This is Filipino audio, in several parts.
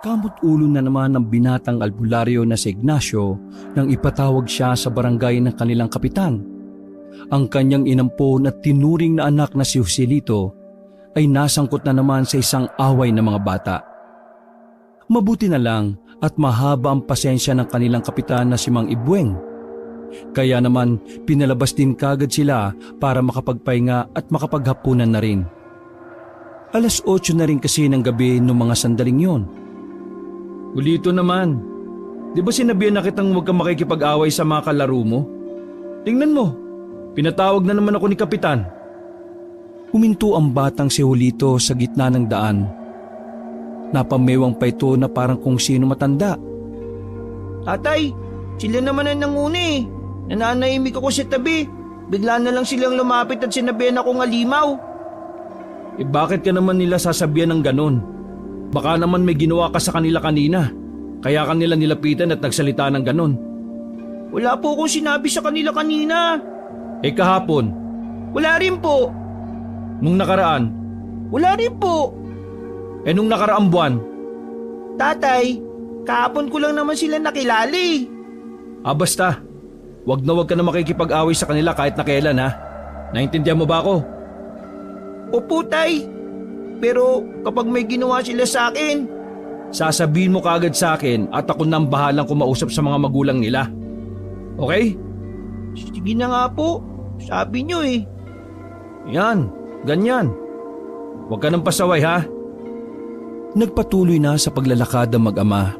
Kamot ulo na naman ng binatang albularyo na si Ignacio nang ipatawag siya sa barangay ng kanilang kapitan. Ang kanyang inampon at tinuring na anak na si Joselito ay nasangkot na naman sa isang away ng mga bata. Mabuti na lang at mahaba ang pasensya ng kanilang kapitan na si Mang Ibueng. Kaya naman pinalabas din kagad sila para makapagpahinga at makapaghapunan na rin. 8:00 na rin kasi ng gabi noong mga sandaling yon. Ulito naman, di ba sinabihan na kitang huwag kang makikipag-away sa mga kalaro mo? Tingnan mo, pinatawag na naman ako ni Kapitan. Huminto ang batang si Julito sa gitna ng daan. Napamewang pa ito na parang kung sino matanda. Tatay, sila naman ang nanguna eh. Nananahimik ako sa tabi. Bigla na lang silang lumapit at sinabihan akong alimaw. Bakit ka naman nila sasabihan ng ganon? Baka naman may ginawa ka sa kanila kanina. Kaya kanila nilapitan at nagsalita ng ganon. Wala po akong sinabi sa kanila kanina. Kahapon? Wala rin po. Nung nakaraan? Wala rin po. Nung nakaraang buwan? Tatay, kahapon ko lang naman sila nakilala eh. Basta. Wag na makikipag-away sa kanila kahit na kailan ha. Naintindihan mo ba ako? Opo, tay. Pero kapag may ginawa sila sa akin, sasabihin mo kagad sa akin at ako nang bahalang kumausap sa mga magulang nila. Okay? sige na nga po. Sabi nyo eh. Yan, ganyan. Huwag ka nang pasaway ha. Nagpatuloy na sa paglalakad ang mag-ama.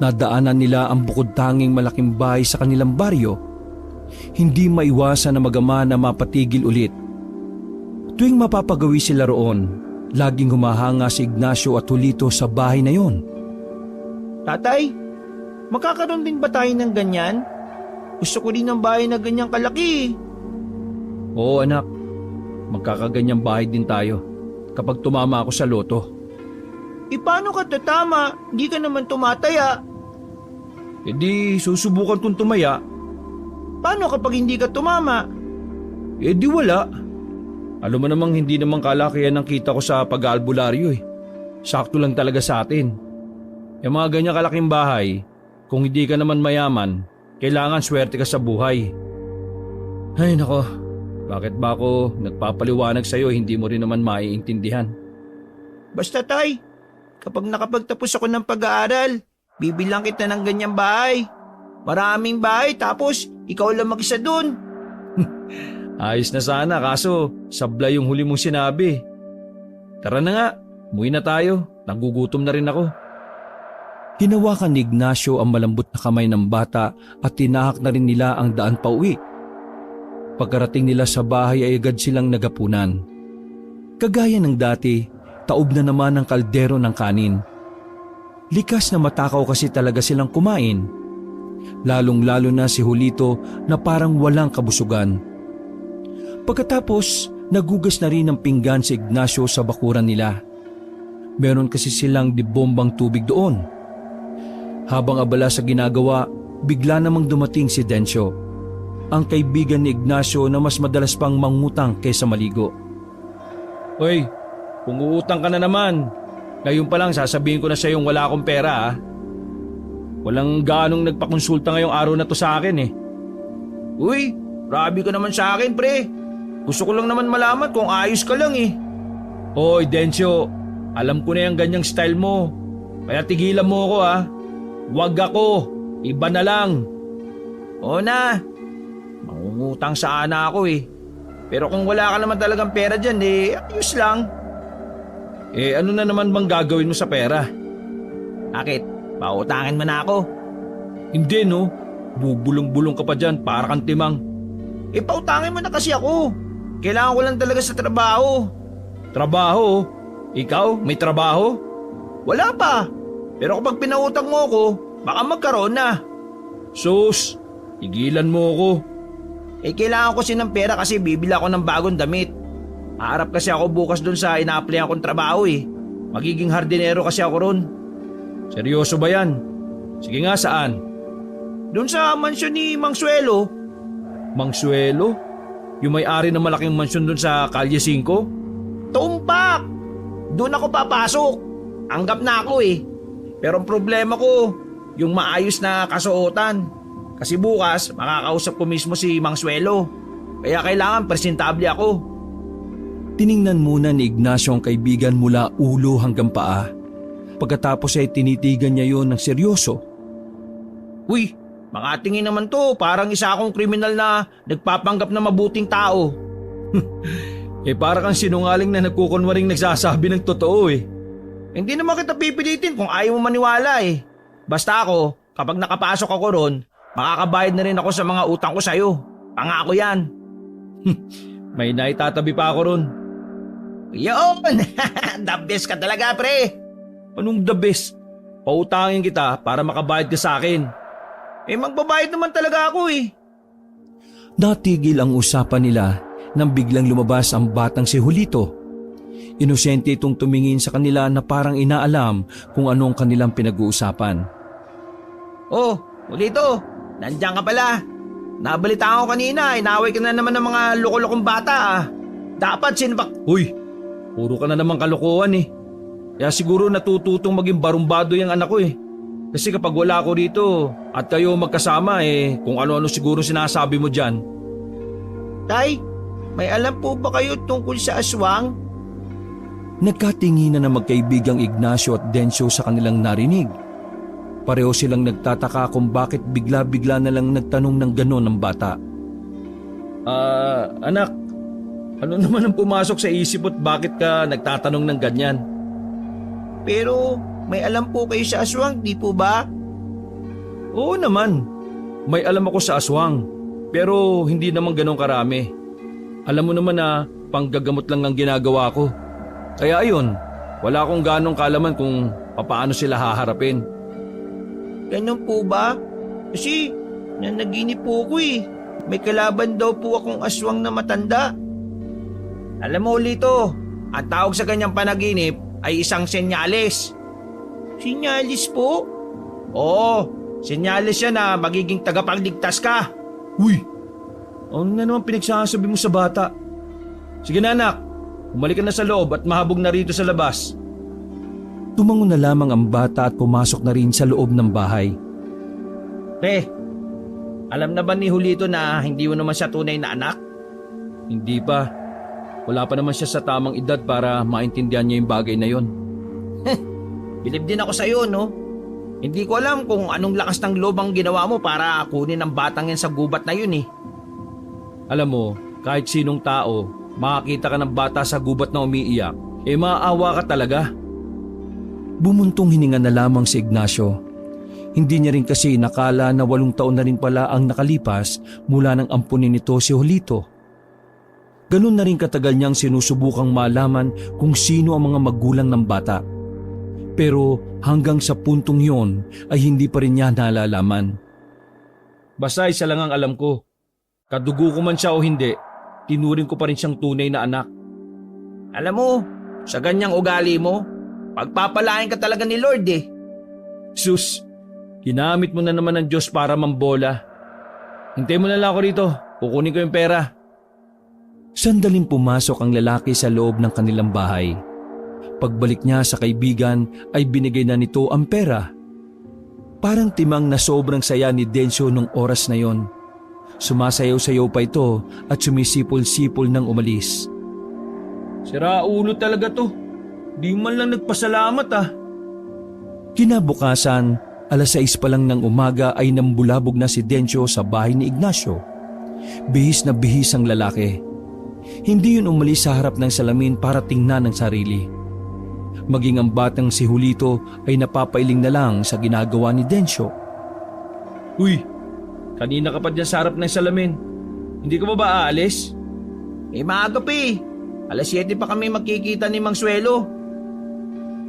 Nadaanan nila ang bukod tanging malaking bahay sa kanilang baryo. Hindi maiwasan na mag-ama na mapatigil ulit. Tuwing mapapagawi sila roon, laging humahanga si Ignacio at Julito sa bahay na yon. Tatay, magkakaroon din ba tayo ng ganyan? Gusto ko rin ng bahay na ganyang kalaki. Oo anak, magkakaganyang bahay din tayo kapag tumama ako sa loto. Paano ka tatama? Hindi ka naman tumataya. Di susubukan kong tumaya. Paano kapag hindi ka tumama? Di wala. Alam mo namang hindi naman kalakihan ang kita ko sa pag-aalbularyo eh. Sakto lang talaga sa atin. Yung mga ganyan kalaking bahay, kung hindi ka naman mayaman, kailangan swerte ka sa buhay. Ay nako, bakit ba ako nagpapaliwanag sa'yo hindi mo rin naman maiintindihan? Basta tay, kapag nakapagtapos ako ng pag-aaral, bibilang kita ng ganyang bahay. Maraming bahay tapos ikaw lang mag-isa dun. Ayos na sana kaso sablay yung huli mong sinabi. Tara na nga, umuwi na tayo. Nagugutom na rin ako. Hinawakan ni Ignacio ang malambot na kamay ng bata at tinahak na rin nila ang daan pauwi. Pagkarating nila sa bahay ay agad silang nagapunan. Kagaya ng dati, taob na naman ang kaldero ng kanin. Likas na matakaw kasi talaga silang kumain. Lalong-lalo na si Julito na parang walang kabusugan. Pagkatapos, nagugas na rin ng pinggan si Ignacio sa bakuran nila. Meron kasi silang dibombang tubig doon. Habang abala sa ginagawa, bigla namang dumating si Dencio, ang kaibigan ni Ignacio na mas madalas pang mangutang kaysa maligo. Hoy, kung uutang ka na naman, ngayon pa lang sasabihin ko na sa iyong wala akong pera ha. Walang ganong nagpakonsulta ngayong araw na to sa akin eh. Uy, grabe ka naman sa akin pre. Gusto ko lang naman malaman kung ayos ka lang eh. Hoy Dencio, alam ko na yung ganyang style mo. Kaya tigilan mo ako ha. Wag ako, iba na lang. Oo na, mangungutang sana ako eh. Pero kung wala ka naman talagang pera dyan eh, ayos lang. Ano na naman bang gagawin mo sa pera? Bakit? Pautangin mo na ako. Hindi no, bubulong-bulong ka pa dyan para kang timang. Pautangin mo na kasi ako. Kailangan ko lang talaga sa trabaho. Trabaho? Ikaw, may trabaho? Wala pa. Pero kapag pinautang mo ako, baka magkaroon na. Sus, igilan mo ako. Kailangan ko kasi ng pera kasi bibili ako ng bagong damit. Haharap kasi ako bukas dun sa ina-applyan kong trabaho eh. Magiging hardinero kasi ako ron. Seryoso ba yan? Sige nga, saan? Dun sa mansyon ni Mang Suelo. Mang Suelo? Yung may-ari ng malaking mansyon dun sa Kalye 5? Tumpak! Doon ako papasok. Anggap na ako eh. Pero ang problema ko, yung maayos na kasuotan. Kasi bukas, makakausap ko mismo si Mang Suelo. Kaya kailangan presentable ako. Tiningnan muna ni Ignacio ang kaibigan mula ulo hanggang paa. Pagkatapos ay tinitigan niya yon ng seryoso. Uy, makatingin naman to, parang isa akong kriminal na nagpapanggap na mabuting tao. Para kang sinungaling na nagkukunwaring nagsasabi ng totoo eh. Hindi naman kita pipilitin kung ayaw mo maniwala eh. Basta ako, kapag nakapasok ako ron, makakabayad na rin ako sa mga utang ko sa'yo. Pangako yan. May naitatabi pa ako ron. Yun! The best ka talaga, pre. Anong the best? Pautangin kita para makabayad ka sa akin. Magbabayad naman talaga ako eh. Natigil ang usapan nila nang biglang lumabas ang batang si Julito. Inosente itong tumingin sa kanila na parang inaalam kung anong kanilang pinag-uusapan. Oh, Julito, nandiyan ka pala. Nabalitaan ko kanina, inaway ka na naman ng mga loko-lokong bata ah. Dapat sinbak... Uy, puro ka na naman kalokohan eh. Kaya siguro natututong maging barumbado yung anak ko eh. Kasi kapag wala ako dito at kayo magkasama kung ano-ano siguro sinasabi mo dyan. Tay, may alam po ba kayo tungkol sa aswang? Nagkatinginan na magkaibigang Ignacio at Dencio sa kanilang narinig. Pareho silang nagtataka kung bakit bigla-bigla na lang nagtanong ng gano'n ng bata. Anak, ano naman ang pumasok sa isip at bakit ka nagtatanong ng ganyan? Pero may alam po kayo sa aswang, di po ba? Oo naman, may alam ako sa aswang, pero hindi naman gano'n karami. Alam mo naman na panggagamot lang ang ginagawa ko. Kaya ayun, wala akong ganong kaalaman kung papaano sila haharapin. Ganun po ba? Kasi nanaginip po ko eh. May kalaban daw po akong aswang na matanda. Alam mo, Lito, ang tawag sa ganyang panaginip ay isang senyales. Senyales po? Oo, senyales yan na magiging tagapagligtas ka. Uy, ano na naman pinagsasabi mo sa bata? Sige na anak, bumalik ka na sa loob at mahabog na rito sa labas. Tumango na lamang ang bata at pumasok na rin sa loob ng bahay. Pre, alam na ba ni Julito na hindi mo naman siya tunay na anak? Hindi pa. Wala pa naman siya sa tamang edad para maintindihan niya yung bagay na yon. Bilib din ako sa iyo, no? Hindi ko alam kung anong lakas ng loob ang ginawa mo para kunin ang batang yan sa gubat na yun eh. Alam mo, kahit sinong tao, makakita ka ng bata sa gubat na umiiyak, maaawa ka talaga. Bumuntong hininga na lamang si Ignacio. Hindi niya rin kasi nakala na 8 taon na rin pala ang nakalipas mula nang ampunin nito si Julito. Ganun na rin katagal niyang sinusubukang malaman kung sino ang mga magulang ng bata. Pero hanggang sa puntong yon ay hindi pa rin niya nalalaman. Basta isa lang ang alam ko. Kadugo ko man siya o hindi, tinuring ko pa rin siyang tunay na anak. Alam mo, sa ganyang ugali mo, pagpapalain ka talaga ni Lord eh. Sus, ginamit mo na naman ng Diyos para mambola. Hintay mo na lang ako rito, kukunin ko yung pera. Sandaling pumasok ang lalaki sa loob ng kanilang bahay. Pagbalik niya sa kaibigan ay binigay na nito ang pera. Parang timang na sobrang saya ni Dencio nung oras na yon. Sumasayaw-sayaw pa ito at sumisipol-sipol nang umalis. Sira ulo talaga to. Di man lang nagpasalamat ah. Kinabukasan, 6:00 pa lang ng umaga ay nambulabog na si Dencio sa bahay ni Ignacio. Bihis na bihis ang lalaki. Hindi yun umalis sa harap ng salamin para tingnan ang sarili. Maging ang batang si Julito ay napapailing na lang sa ginagawa ni Dencio. Uy, kanina ka pa dyan sa harap ng salamin. Hindi ka ba aalis? Maaga pa eh. 7:00 pa kami magkikita ni Mang Suelo.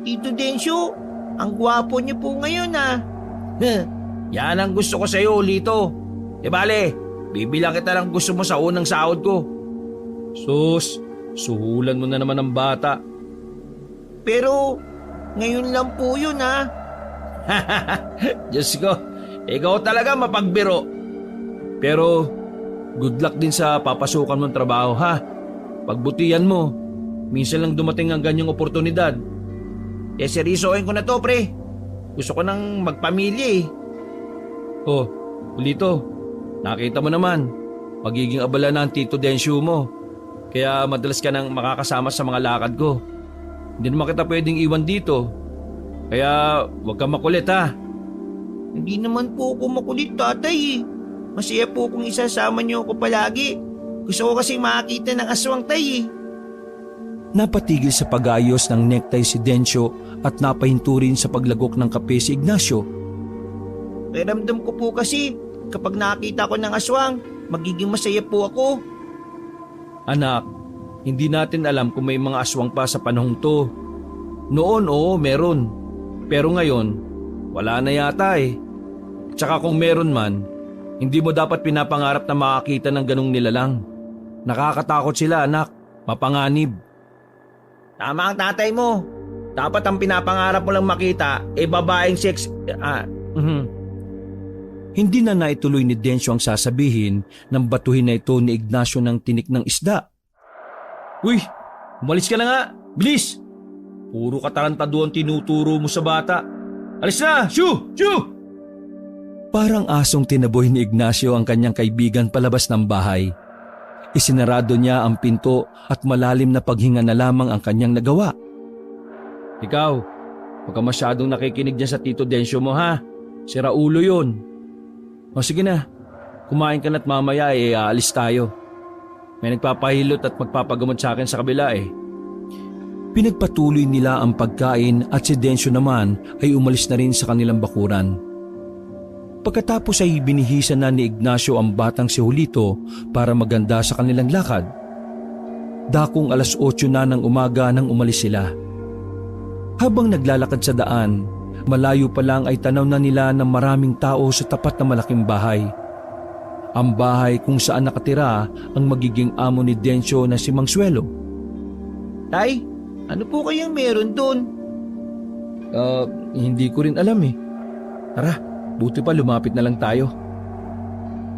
Tito Dencio, ang gwapo niyo po ngayon ah. Yan ang gusto ko sa iyo, Lito. Bale, bibilang kita ng gusto mo sa unang sahod ko. Sus, suhulan mo na naman ang bata. Pero, ngayon lang po yun ah. Diyos ko, ikaw talaga mapagbiro. Pero, good luck din sa papasukan mong trabaho ha. Pagbutihan mo, minsan lang dumating ang ganyang oportunidad. Seryosoin ko na to, pre. Gusto ko nang magpamilya eh. Oh, Ulito, nakita mo naman, magiging abala na ang Tito Densyo mo. Kaya madalas ka nang makakasama sa mga lakad ko. Hindi naman kita pwedeng iwan dito. Kaya huwag kang makulit ha. Hindi naman po ako makulit, tatay eh. Masaya po kung isasama niyo ako palagi. Gusto ko kasi makakita ng aswang, tay eh. Napatigil sa pag-ayos ng necktie si Densyo at napahinto rin sa paglagok ng kape si Ignacio. Ramdam ko po kasi kapag nakita ko ng aswang, magiging masaya po ako. Anak, hindi natin alam kung may mga aswang pa sa panahong to. Noon oo, meron. Pero ngayon, wala na yata eh. Tsaka kung meron man, hindi mo dapat pinapangarap na makakita ng ganong nilalang. Nakakatakot sila anak, mapanganib. Tama ang tatay mo. Dapat ang pinapangarap mo lang makita babaeng sex... Hindi na naituloy ni Densyo ang sasabihin nang batuhin na ito ni Ignacio ng tinik ng isda. Uy, umalis ka na nga, bilis! Puro katarantaduan tinuturo mo sa bata. Alis na, shoo! Shoo! Parang asong tinaboy ni Ignacio ang kanyang kaibigan palabas ng bahay. Isinarado niya ang pinto at malalim na paghinga na lamang ang kanyang nagawa. Ikaw, huwag ka masyadong nakikinig dyan sa Tito Densyo mo ha. Sira ulo yun. O sige na, kumain ka na't mamaya aalis tayo. May nagpapahilot at magpapagamot sa akin sa kabila eh. Pinagpatuloy nila ang pagkain at si Densyo naman ay umalis na rin sa kanilang bakuran. Pagkatapos ay binihisan na ni Ignacio ang batang si Julito para maganda sa kanilang lakad. Dakong 8:00 na ng umaga nang umalis sila. Habang naglalakad sa daan, malayo pa lang ay tanaw na nila ng maraming tao sa tapat na malaking bahay. Ang bahay kung saan nakatira ang magiging amo ni Densyo na si Mang Suelo. Tay, ano po kayang meron doon? Hindi ko rin alam eh. Tara, buti pa lumapit na lang tayo.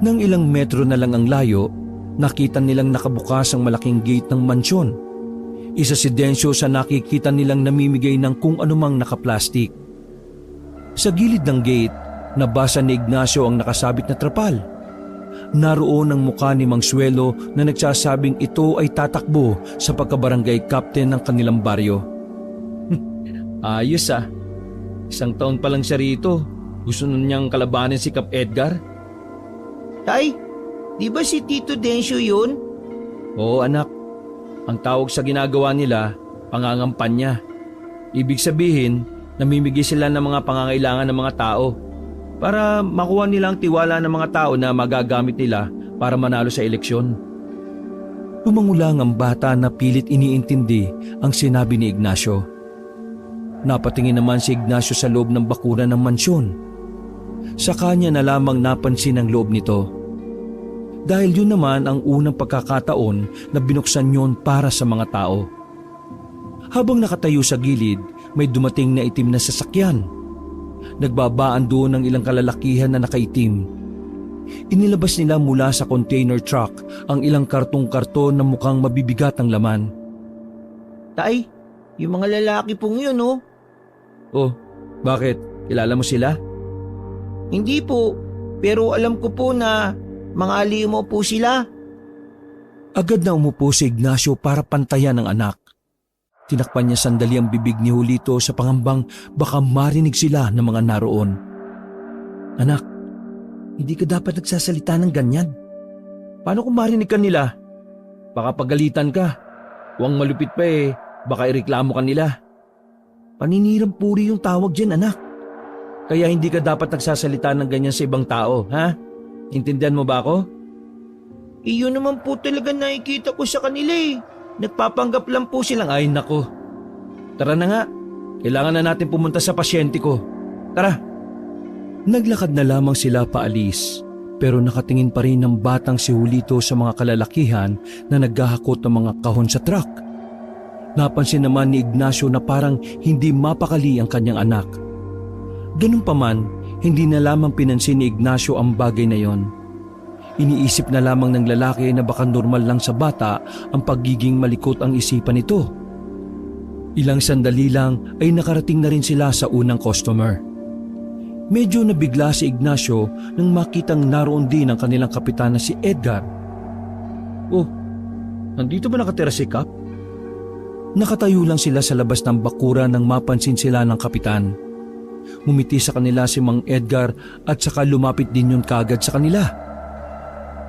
Nang ilang metro na lang ang layo, nakita nilang nakabukas ang malaking gate ng mansyon. Isa si Densyo sa nakikita nilang namimigay ng kung anumang nakaplastik. Sa gilid ng gate, nabasa ni Ignacio ang nakasabit na trapal. Naroon ang mukha ni Mang Suelo na nagsasabing ito ay tatakbo sa pagkabarangay captain ng kanilang baryo. Ayos ah. 1 taon pa lang siya rito. Gusto na niyang kalabanin si Kap Edgar? Tay, di ba si Tito Densyo yun? Oo anak. Ang tawag sa ginagawa nila, pangangampanya. Ibig sabihin, namimigay sila ng mga pangangailangan ng mga tao para makuha nila ang tiwala ng mga tao na magagamit nila para manalo sa eleksyon. Lumangulang ang bata na pilit iniintindi ang sinabi ni Ignacio. Napatingin naman si Ignacio sa loob ng bakuran ng mansyon. Sa kanya na lamang napansin ang loob nito. Dahil yun naman ang unang pagkakataon na binuksan yon para sa mga tao. Habang nakatayo sa gilid, may dumating na itim na sasakyan. Nagbabaan doon ng ilang kalalakihan na nakaitim. Inilabas nila mula sa container truck ang ilang kartong-karton na mukhang mabibigat ang laman. Tay, yung mga lalaki pong yun oh. Oh, bakit? Kilala mo sila? Hindi po, pero alam ko po na mga alimo po sila. Agad na umupo si Ignacio para pantayan ang anak. Tinakpan niya sandali ang bibig ni Julito sa pangambang baka marinig sila ng mga naroon. Anak, hindi ka dapat nagsasalita ng ganyan. Paano kung marinig ka nila? Baka pagalitan ka. Huwag malupit pa baka ireklamo ka nila. Paninirang puri yung tawag dyan anak. Kaya hindi ka dapat nagsasalita ng ganyan sa ibang tao, ha? Intindihan mo ba ako? Iyon naman po talaga nakikita ko sa kanila eh. Nagpapanggap lang po silang Ay nako. Tara na nga. Kailangan na natin pumunta sa pasyente ko. Tara. Naglakad na lamang sila paalis. Pero nakatingin pa rin ng batang si Julito sa mga kalalakihan na naghahakot ng mga kahon sa truck. Napansin naman ni Ignacio na parang hindi mapakali ang kanyang anak. Ganun pa man, hindi na lamang pinansin ni Ignacio ang bagay na yon. Iniisip na lamang ng lalaki na baka normal lang sa bata ang pagiging malikot ang isipan nito. Ilang sandali lang ay nakarating na rin sila sa unang customer. Medyo nabigla si Ignacio nang makitang naroon din ang kanilang kapitan na si Edgar. Oh, nandito ba nakatira si Kap? Nakatayo lang sila sa labas ng bakuran nang mapansin sila ng kapitan. Ngumiti sa kanila si Mang Edgar at saka lumapit din yun kagad sa kanila.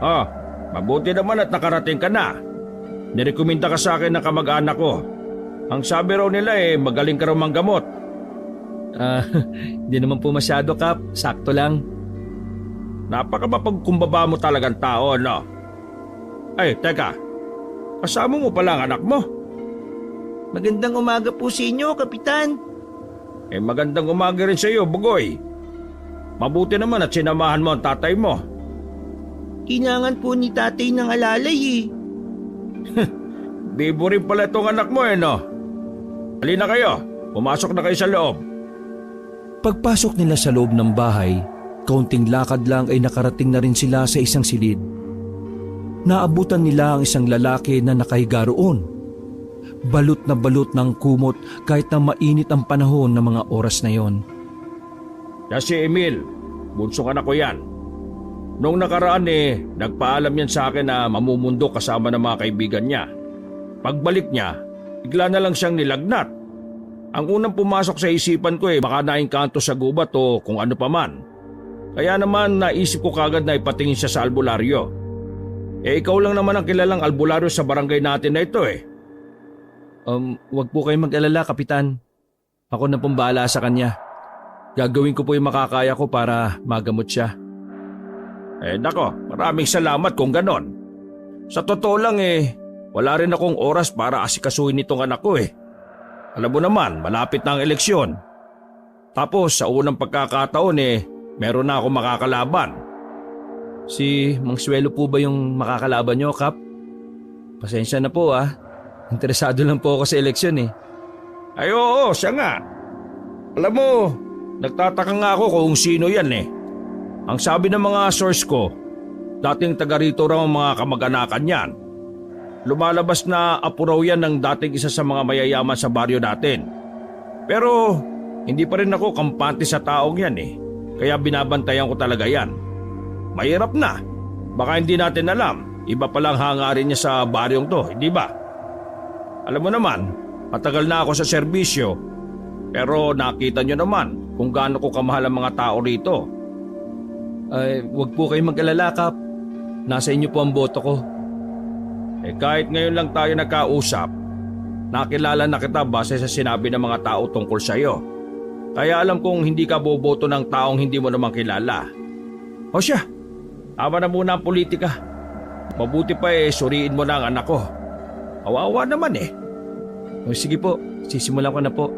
Ah, mabuti naman at nakarating ka na. Nirekomenda ka sa akin ng kamag-anak ko. Ang sabi raw nila magaling ka raw manggamot. Hindi naman po masyado, Kap. Sakto lang. Napakapagkumbaba mo talagang tao, no? Ay, teka. Kasama mo pala ang anak mo. Magandang umaga po sa inyo, Kapitan. Magandang umaga rin sa iyo, Bugoy. Mabuti naman at sinamahan mo ang tatay mo. Kailangan po ni tatay ng alalay eh. Bibo rin pala itong anak mo, no? Halina kayo. Pumasok na kayo sa loob. Pagpasok nila sa loob ng bahay, kaunting lakad lang ay nakarating na rin sila sa isang silid. Naabutan nila ang isang lalaki na nakahiga roon. Balot na balot ng kumot kahit na mainit ang panahon ng mga oras na yon. Siya si Emil. Bunsong anak ko yan. Noong nakaraan nagpaalam yan sa akin na mamumundo kasama ng mga kaibigan niya. Pagbalik niya, bigla na lang siyang nilagnat. Ang unang pumasok sa isipan ko baka naingkanto sa gubat o kung ano pa man. Kaya naman naisip ko kagad na ipatingin siya sa albularyo. Ikaw lang naman ang kilalang albularyo sa barangay natin na ito . Wag po kayong mag-alala, Kapitan. Ako na pong bahala sa kanya. Gagawin ko po yung makakaya ko para magamot siya. Nako, maraming salamat kung ganon. Sa totoo lang wala rin akong oras para asikasuhin itong anak ko . Alam mo naman, malapit na ang eleksyon. Tapos sa unang pagkakataon meron na akong makakalaban. Si Mang Suelo po ba yung makakalaban nyo, Kap? Pasensya na po Interesado lang po ako sa eleksyon . Ay oo, siya nga. Alam mo, nagtataka nga ako kung sino yan . Ang sabi ng mga source ko, dating taga rito raw ang mga kamag-anakan yan. Lumalabas na apo raw yan ng dating isa sa mga mayayaman sa baryo natin. Pero hindi pa rin ako kampante sa taong yan Kaya binabantayan ko talaga yan. Mahirap na. Baka hindi natin alam. Iba palang hangarin niya sa baryong to, hindi ba? Alam mo naman, matagal na ako sa serbisyo. Pero nakita nyo naman kung gaano ko kamahal ang mga tao rito. Wag po kayong mag-alala, Kap. Nasa inyo po ang boto ko. Kahit ngayon lang tayo nagkausap, nakilala na kita base sa sinabi ng mga tao tungkol sa iyo. Kaya alam kong hindi ka boboto ng taong hindi mo naman kilala. O siya, tama na muna ang politika. Mabuti pa suriin mo na ang anak ko. Kawawa naman O sige po, sisimulan ko na po.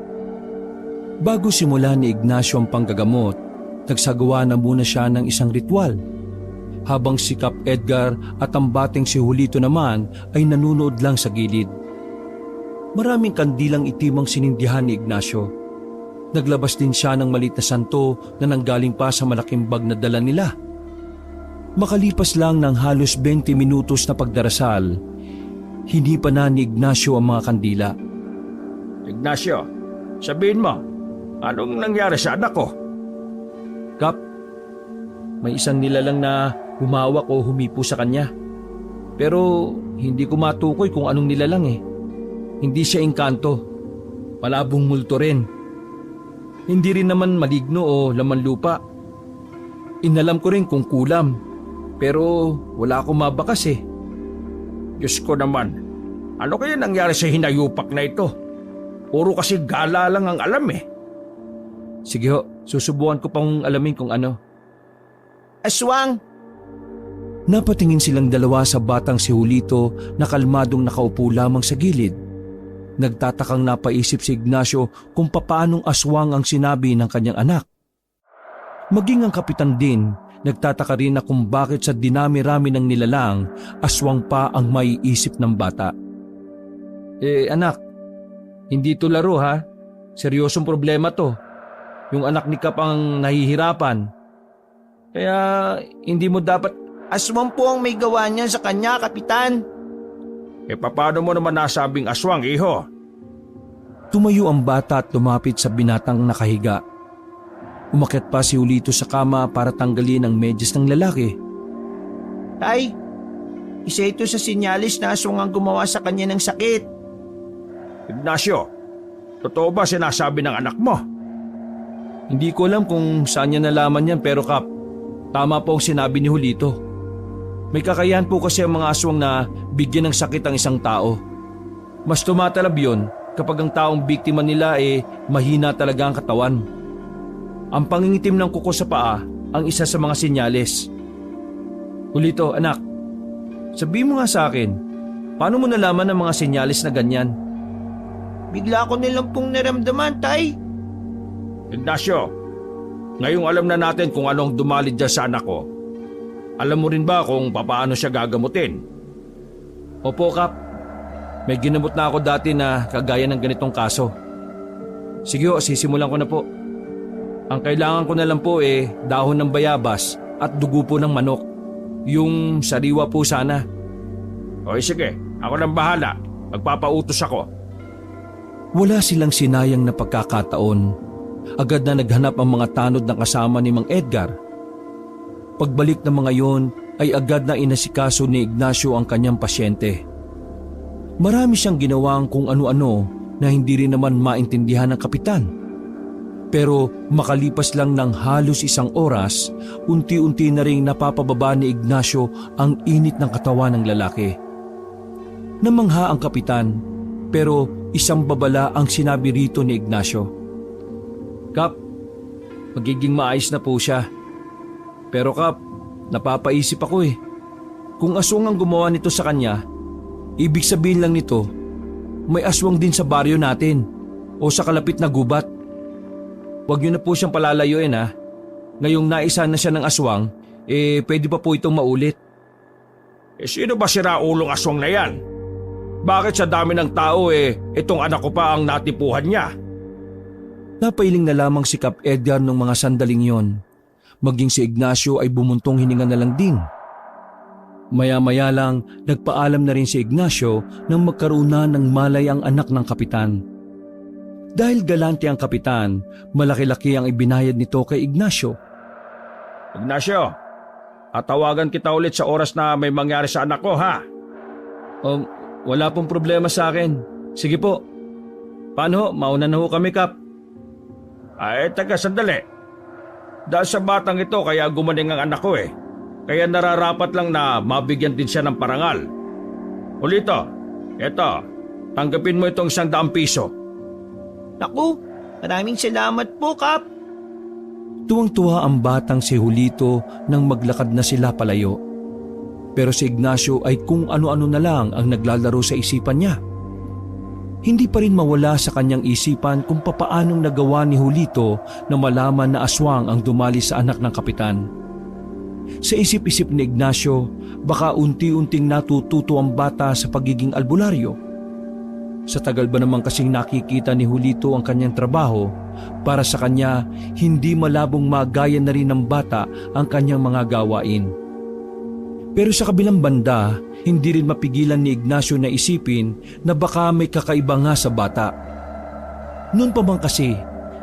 Bago simula ni Ignacio ang panggagamot, nagsagawa na muna siya ng isang ritual. Habang si Kap Edgar at ang bating si Julito naman ay nanunood lang sa gilid. Maraming kandilang itim ang sinindihan ni Ignacio. Naglabas din siya ng maliit na santo na nanggaling pa sa malaking bag na dala nila. Makalipas lang ng halos 20 minutos na pagdarasal, hindi pa na ni Ignacio ang mga kandila. Ignacio, sabihin mo, anong nangyari sa anak ko? Kap, may isang nilalang na humawak o humipo sa kanya. Pero hindi ko matukoy kung anong nilalang Hindi siya engkanto. Malabong multo rin. Hindi rin naman maligno o laman lupa. Inalam ko rin kung kulam. Pero wala akong mabakas Diyos ko naman, ano kaya nangyari sa hinayupak na ito? Puro kasi gala lang ang alam Sige ho, susubukan ko pang alamin kung ano. Aswang! Napatingin silang dalawa sa batang si Julito na kalmadong nakaupo lamang sa gilid. Nagtatakang napaisip si Ignacio kung papaanong aswang ang sinabi ng kanyang anak. Maging ang kapitan din, nagtataka rin na kung bakit sa dinami-rami ng nilalang, aswang pa ang maiisip ng bata. Anak, hindi to laro Seryosong problema to. Yung anak ni Kap ang nahihirapan. Kaya hindi mo dapat... Aswang po ang may gawa niyan sa kanya, Kapitan. Paano mo naman nasabing aswang, iho? Tumayo ang bata at lumapit sa binatang nakahiga. Umakyat pa si Julito sa kama para tanggalin ang medyas ng lalaki. Tay, isa ito sa sinyalis na aswang ang gumawa sa kanya ng sakit. Ignacio, totoo ba sinasabi ng anak mo? Hindi ko alam kung saan niya nalaman yan pero Kap, tama po ang sinabi ni Julito. May kakayahan po kasi ang mga aswang na bigyan ng sakit ang isang tao. Mas tumatalab yun kapag ang taong biktima nila mahina talaga ang katawan. Ang pangingitim ng kuko sa paa ang isa sa mga senyales. Julito, anak, sabihin mo nga sa akin, paano mo nalaman ang mga senyales na ganyan? Bigla ko nilang pong naramdaman, Tay. Ignacio, ngayong alam na natin kung anong dumalid dyan sa anak ko. Alam mo rin ba kung paano siya gagamutin? Opo, Kap. May ginamot na ako dati na kagaya ng ganitong kaso. Sige o, sisimulan ko na po. Ang kailangan ko na lang po dahon ng bayabas at dugo po ng manok. Yung sariwa po sana. O sige, ako nang bahala. Magpapautos ako. Wala silang sinayang na pagkakataon. Agad na naghanap ang mga tanod ng kasama ni Mang Edgar. Pagbalik ng mga yon ay agad na inasikaso ni Ignacio ang kanyang pasyente. Marami siyang ginawang kung ano-ano na hindi rin naman maintindihan ng kapitan. Pero makalipas lang ng halos 1 oras, unti-unti na ring napapababa ni Ignacio ang init ng katawan ng lalaki. Namangha ang kapitan, pero isang babala ang sinabi rito ni Ignacio. Kap, magiging maayos na po siya. Pero Kap, napapaisip ako Kung aswang ang gumawa nito sa kanya, ibig sabihin lang nito, may aswang din sa baryo natin o sa kalapit na gubat. Huwag niyo na po siyang palalayuin Ngayong naisa na siya ng aswang, pwede pa po itong maulit. Sino ba siraulong aswang na yan? Bakit sa dami ng tao itong anak ko pa ang natipuhan niya? Napailing na lamang si Kap Edgar nung mga sandaling yon. Maging si Ignacio ay bumuntong hininga na lang din. Maya-maya lang nagpaalam na rin si Ignacio nang magkaroon na ng malay ang anak ng kapitan. Dahil galante ang kapitan, malaki-laki ang ibinayad nito kay Ignacio. Ignacio, tawagan kita ulit sa oras na may mangyari sa anak ko, ha? Wala pong problema sa akin. Sige po. Paano? Mauna na ho kami, Kap. Teka, sandali. Dahil sa batang ito kaya gumaling ang anak ko Kaya nararapat lang na mabigyan din siya ng parangal. Julito, eto, tanggapin mo itong 100 piso. Naku, maraming salamat po, Kap. Tuwang-tuwa ang batang si Julito nang maglakad na sila palayo. Pero si Ignacio ay kung ano-ano na lang ang naglalaro sa isipan niya. Hindi pa rin mawala sa kanyang isipan kung papaanong nagawa ni Julito na malaman na aswang ang dumali sa anak ng kapitan. Sa isip-isip ni Ignacio, baka unti-unting natututo ang bata sa pagiging albularyo. Sa tagal ba naman kasing nakikita ni Julito ang kanyang trabaho, para sa kanya hindi malabong magaya na rin ng bata ang kanyang mga gawain. Pero sa kabilang banda, hindi rin mapigilan ni Ignacio na isipin na baka may kakaiba nga sa bata. Noon pa bang kasi,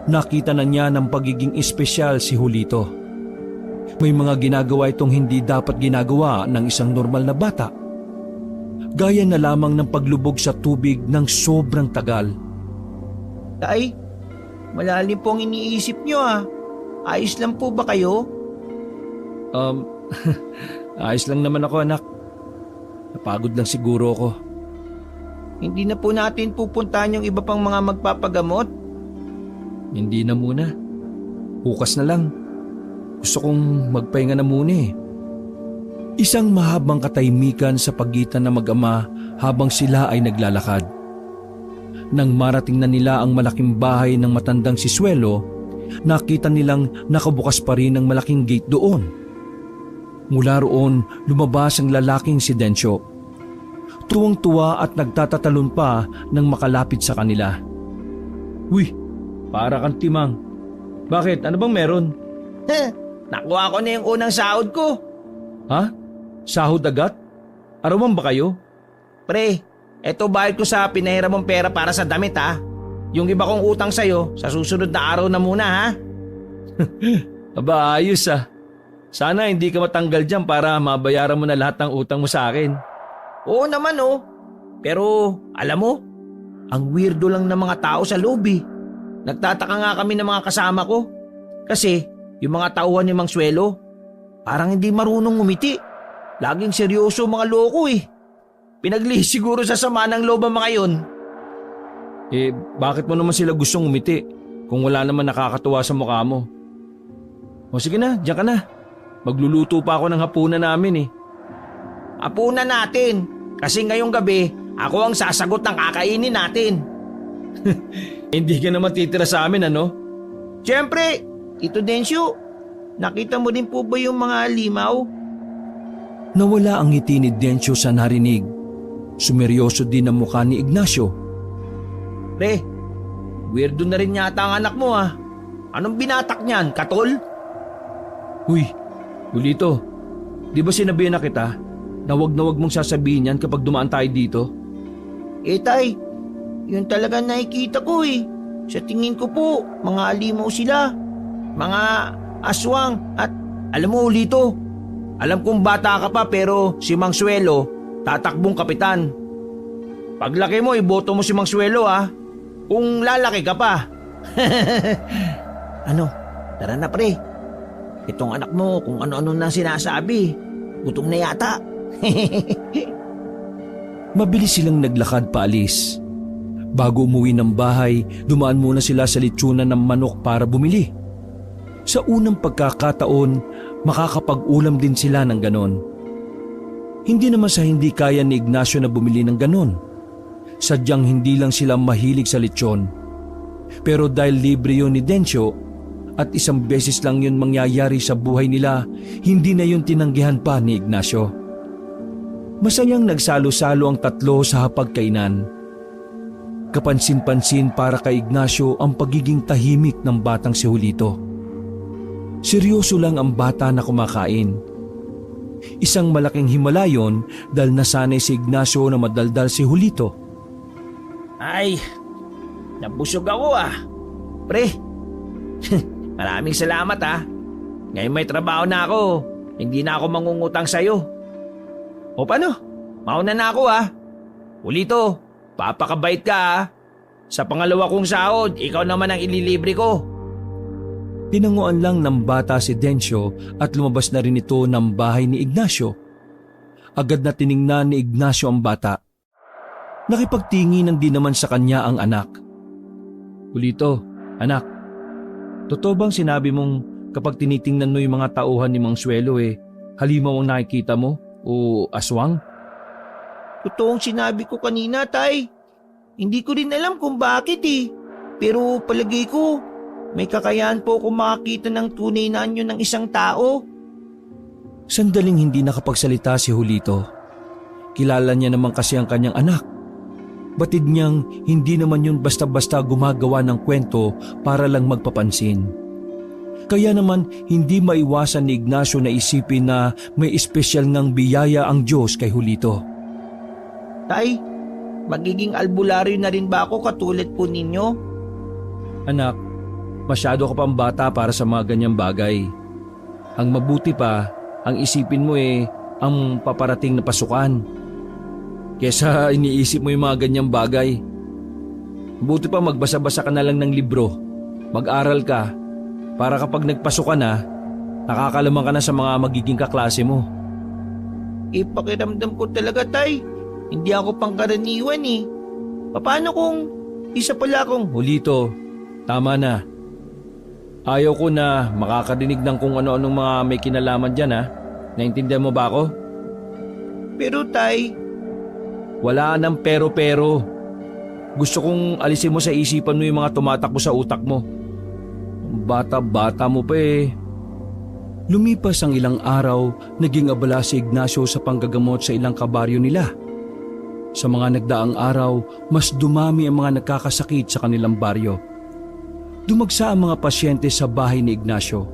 nakita na niya ng pagiging espesyal si Julito. May mga ginagawa itong hindi dapat ginagawa ng isang normal na bata. Gaya na lamang ng paglubog sa tubig ng sobrang tagal. Tay, malalim po ang iniisip niyo Ayos lang po ba kayo? Ayos lang naman ako, anak. Napagod lang siguro ako. Hindi na po natin pupuntahan yung iba pang mga magpapagamot? Hindi na muna. Bukas na lang. Gusto kong magpahinga na muna Isang mahabang katahimikan sa pagitan ng mag-ama habang sila ay naglalakad. Nang marating na nila ang malaking bahay ng matandang si Suelo, nakita nilang nakabukas pa rin ang malaking gate doon. Mula roon, lumabas ang lalaking si Dencio. Tuwang-tuwa at nagtatatalon pa nang makalapit sa kanila. Uy, para kang timang. Bakit? Ano bang meron? Nakuha ko na yung unang sahod ko. Ha? Sahod agad? Arawan ba kayo? Pre, eto bayad ko sa pinahiram mong pera para sa damit Yung iba kong utang sa'yo, sa susunod na araw na muna Aba, ayos ah. Sana hindi ka matanggal dyan para mabayaran mo na lahat ng utang mo sa akin. Oo naman oh. Pero alam mo, ang weirdo lang ng mga tao sa loob eh. Nagtataka nga kami ng mga kasama ko. Kasi yung mga tauhan ni Mang Suelo, parang hindi marunong ngumiti. Laging seryoso mga loko eh. Pinaglihis siguro sa sama ng loob ang mga yun. Eh, bakit mo naman sila gustong umiti kung wala naman nakakatuwa sa mukha mo? O sige na, diyan ka na. Magluluto pa ako ng hapunan namin eh. Hapunan natin. Kasi ngayong gabi, ako ang sasagot ng kakainin natin. Hindi ka naman titira sa amin ano? Siyempre, Tito Densyo, nakita mo din po ba yung mga limaw? Nawala ang ngiti ni Dencio sa narinig. Sumeryoso din ang mukha ni Ignacio. Pre, weirdo na rin yata ang anak mo ah. Anong binatak niyan, katol? Uy, Julito, di ba sinabihan na kita na wag mong sasabihin yan kapag dumaan tayo dito? Tay, yun talaga nakikita ko eh. Sa tingin ko po, mga alimaw sila. Mga aswang at alam mo Lito, alam kong bata ka pa pero si Mang Suelo, tatakbong kapitan. Paglaki mo, iboto mo si Mang Suelo ah. Kung lalaki ka pa. Ano, tara na pre. Itong anak mo kung ano-ano na sinasabi. Gutom na yata. Mabilis silang naglakad paalis. Bago umuwi ng bahay, dumaan muna sila sa litsunan ng manok para bumili. Sa unang pagkakataon, makakapag-ulam din sila ng ganon. Hindi naman sa hindi kaya ni Ignacio na bumili ng ganon. Sadyang hindi lang sila mahilig sa lechon. Pero dahil libre yun ni Dencio at isang beses lang yun mangyayari sa buhay nila, hindi na yun tinanggihan pa ni Ignacio. Masayang nagsalo-salo ang tatlo sa hapagkainan. Kapansin-pansin para kay Ignacio ang pagiging tahimik ng batang si Julito. Seryoso lang ang bata na kumakain. Isang malaking himala yon dahil nasanay si Ignacio na madaldal si Julito. Ay, nabusog ako ah. Pre, maraming salamat ah. Ngayon may trabaho na ako. Hindi na ako mangungutang sa'yo. O paano? Mauna na ako ah. Julito, papakabait ka ah. Sa pangalawa kong sahod, ikaw naman ang ililibre ko. Tinanguan lang ng bata si Dencio at lumabas na rin ito ng bahay ni Ignacio. Agad na tiningnan ni Ignacio ang bata. Nakipagtinginan din naman sa kanya ang anak. Julito, anak, totoo bang sinabi mong kapag tinitingnan mo yung mga tauhan ni Mang Suelo halimaw ang nakikita mo o aswang? Totoong sinabi ko kanina, tay. Hindi ko rin alam kung bakit eh. Pero palagay ko, may kakayahan po kung makakita ng tunay na anyo ng isang tao. Sandaling hindi nakapagsalita si Julito. Kilala niya naman kasi ang kanyang anak. Batid niyang hindi naman yun basta-basta gumagawa ng kwento para lang magpapansin. Kaya naman hindi maiwasan ni Ignacio na isipin na may espesyal ngang biyaya ang Diyos kay Julito. Tay, magiging albularyo na rin ba ako katulad po ninyo? Anak, masyado ka pang bata para sa mga ganyang bagay. Ang mabuti pa, ang isipin mo ang paparating na pasukan. Kesa iniisip mo yung mga ganyang bagay. Buti pa magbasa-basa ka na lang ng libro. Mag-aral ka para kapag nagpasok ka na, nakakalamang ka na sa mga magiging kaklase mo. Pakiramdam ko talaga tay. Hindi ako pangkaraniwan eh. Paano kung isa pala akong... Julito, tama na. Ayaw ko na makakarinig ng kung ano-anong mga may kinalaman dyan ha. Naintindihan mo ba ako? Pero tay... Wala nang pero-pero. Gusto kong alisin mo sa isipan mo yung mga tumatakbo sa utak mo. Bata-bata mo pa Lumipas ang ilang araw, naging abala si Ignacio sa panggagamot sa ilang kabaryo nila. Sa mga nagdaang araw, mas dumami ang mga nagkakasakit sa kanilang baryo. Dumagsa ang mga pasyente sa bahay ni Ignacio.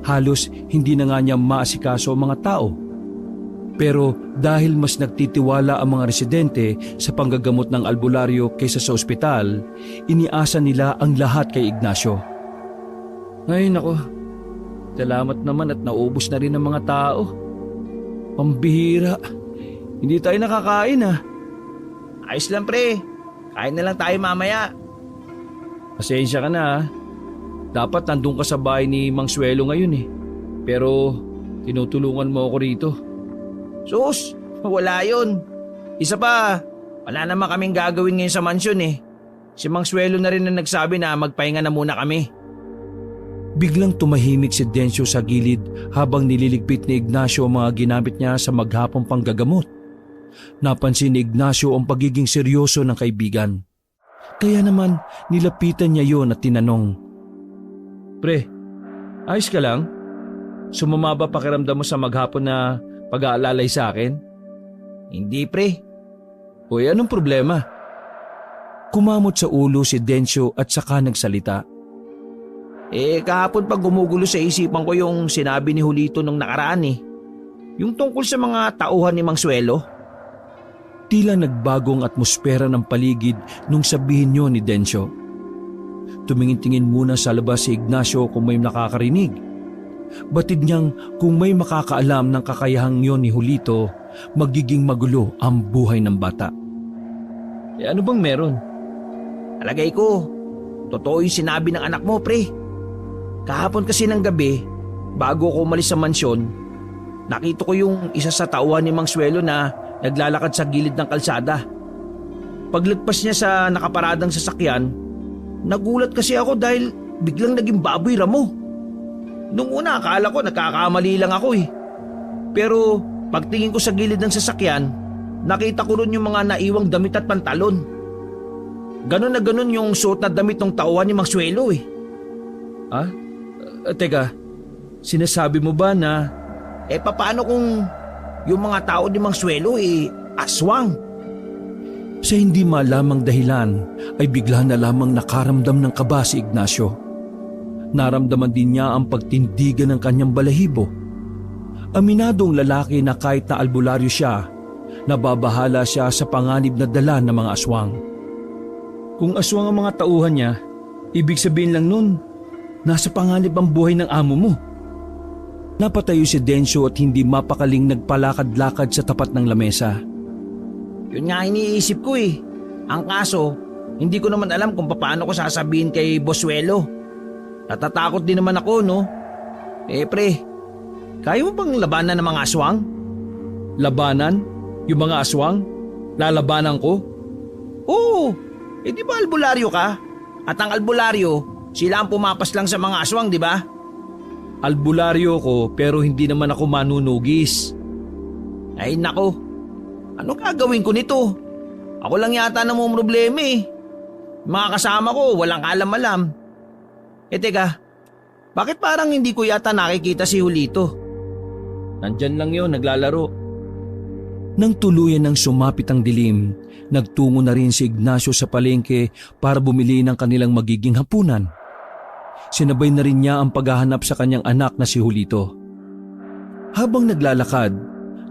Halos hindi na nga niya maasikaso ang mga tao. Pero dahil mas nagtitiwala ang mga residente sa panggagamot ng albularyo kaysa sa ospital, iniasa nila ang lahat kay Ignacio. Ay nako, salamat naman at naubos na rin ng mga tao. Pambihira, hindi tayo nakakain ah. Ayos lang pre, kain na lang tayo mamaya. Pasensya ka na ah. Dapat nandun ka sa bahay ni Mang Suelo ngayon eh. Pero tinutulungan mo ako rito. Sus, wala yun. Isa pa, wala naman kaming gagawin ngayon sa mansyon eh. Si Mang Suelo na rin na nagsabi na magpahinga na muna kami. Biglang tumahimik si Densyo sa gilid habang nililigpit ni Ignacio ang mga ginamit niya sa maghapong panggagamot. Napansin ni Ignacio ang pagiging seryoso ng kaibigan. Kaya naman nilapitan niya yon at tinanong, "Pre, ayos ka lang? Sumama ba pakiramdam mo sa maghapon na pag-aalalay sa akin?" Hindi pre. Uy, anong problema? Kumamot sa ulo si Densyo at saka nagsalita. Kahapon pag gumugulo sa isipan ko yung sinabi ni Julito nung nakaraan eh. Yung tungkol sa mga tauhan ni Mang Suelo. Tila nagbagong atmosfera ng paligid nung sabihin niyo ni Densyo. Tumingin-tingin muna sa labas si Ignacio kung may nakakarinig. Batid niyang kung may makakaalam ng kakayahang yon ni Julito, magiging magulo ang buhay ng bata. Ano bang meron? Alagay ko, totoo yung sinabi ng anak mo pre. Kahapon kasi ng gabi, bago ako umalis sa mansyon, nakita ko yung isa sa tauhan ni Mang Suelo na naglalakad sa gilid ng kalsada. Paglagpas niya sa nakaparadang sasakyan, nagulat kasi ako dahil biglang naging baboy ramo. Nung una akala ko nagkakamali lang ako eh. Pero pagtingin ko sa gilid ng sasakyan, nakita ko ron yung mga naiwang damit at pantalon. Ganon na ganon yung suot na damit ng tauhan ni Mang Suelo eh. Ah? Teka, sinasabi mo ba na... Paano kung yung mga tao ni Mang Suelo aswang? Sa hindi malamang dahilan ay bigla na lamang nakaramdam ng kaba si Ignacio. Naramdaman din niya ang pagtindigan ng kanyang balahibo. Aminadong lalaki na kahit na albularyo siya, nababahala siya sa panganib na dala ng mga aswang. Kung aswang ang mga tauhan niya, ibig sabihin lang nun, nasa panganib ang buhay ng amo mo. Napatayo si Densyo at hindi mapakaling nagpalakad-lakad sa tapat ng lamesa. Yun nga iniisip ko eh. Ang kaso, hindi ko naman alam kung paano ko sasabihin kay Boss Suelo. Natatakot din naman ako, no? Pre, kaya mo bang labanan ng mga aswang? Labanan? Yung mga aswang? Lalabanan ko? Oo, di ba albularyo ka? At ang albularyo, sila ang pumapas lang sa mga aswang, di ba? Albularyo ko pero hindi naman ako manunugis. Ay nako, ano gagawin ko nito? Ako lang yata namumroblema eh. Mga kasama ko, walang kalam-alam. Teka, bakit parang hindi ko yata nakikita si Julito? Nandyan lang yun, naglalaro. Nang tuluyan ng sumapit ang dilim, nagtungo na rin si Ignacio sa palengke para bumili ng kanilang magiging hapunan. Sinabay na rin niya ang paghahanap sa kanyang anak na si Julito. Habang naglalakad,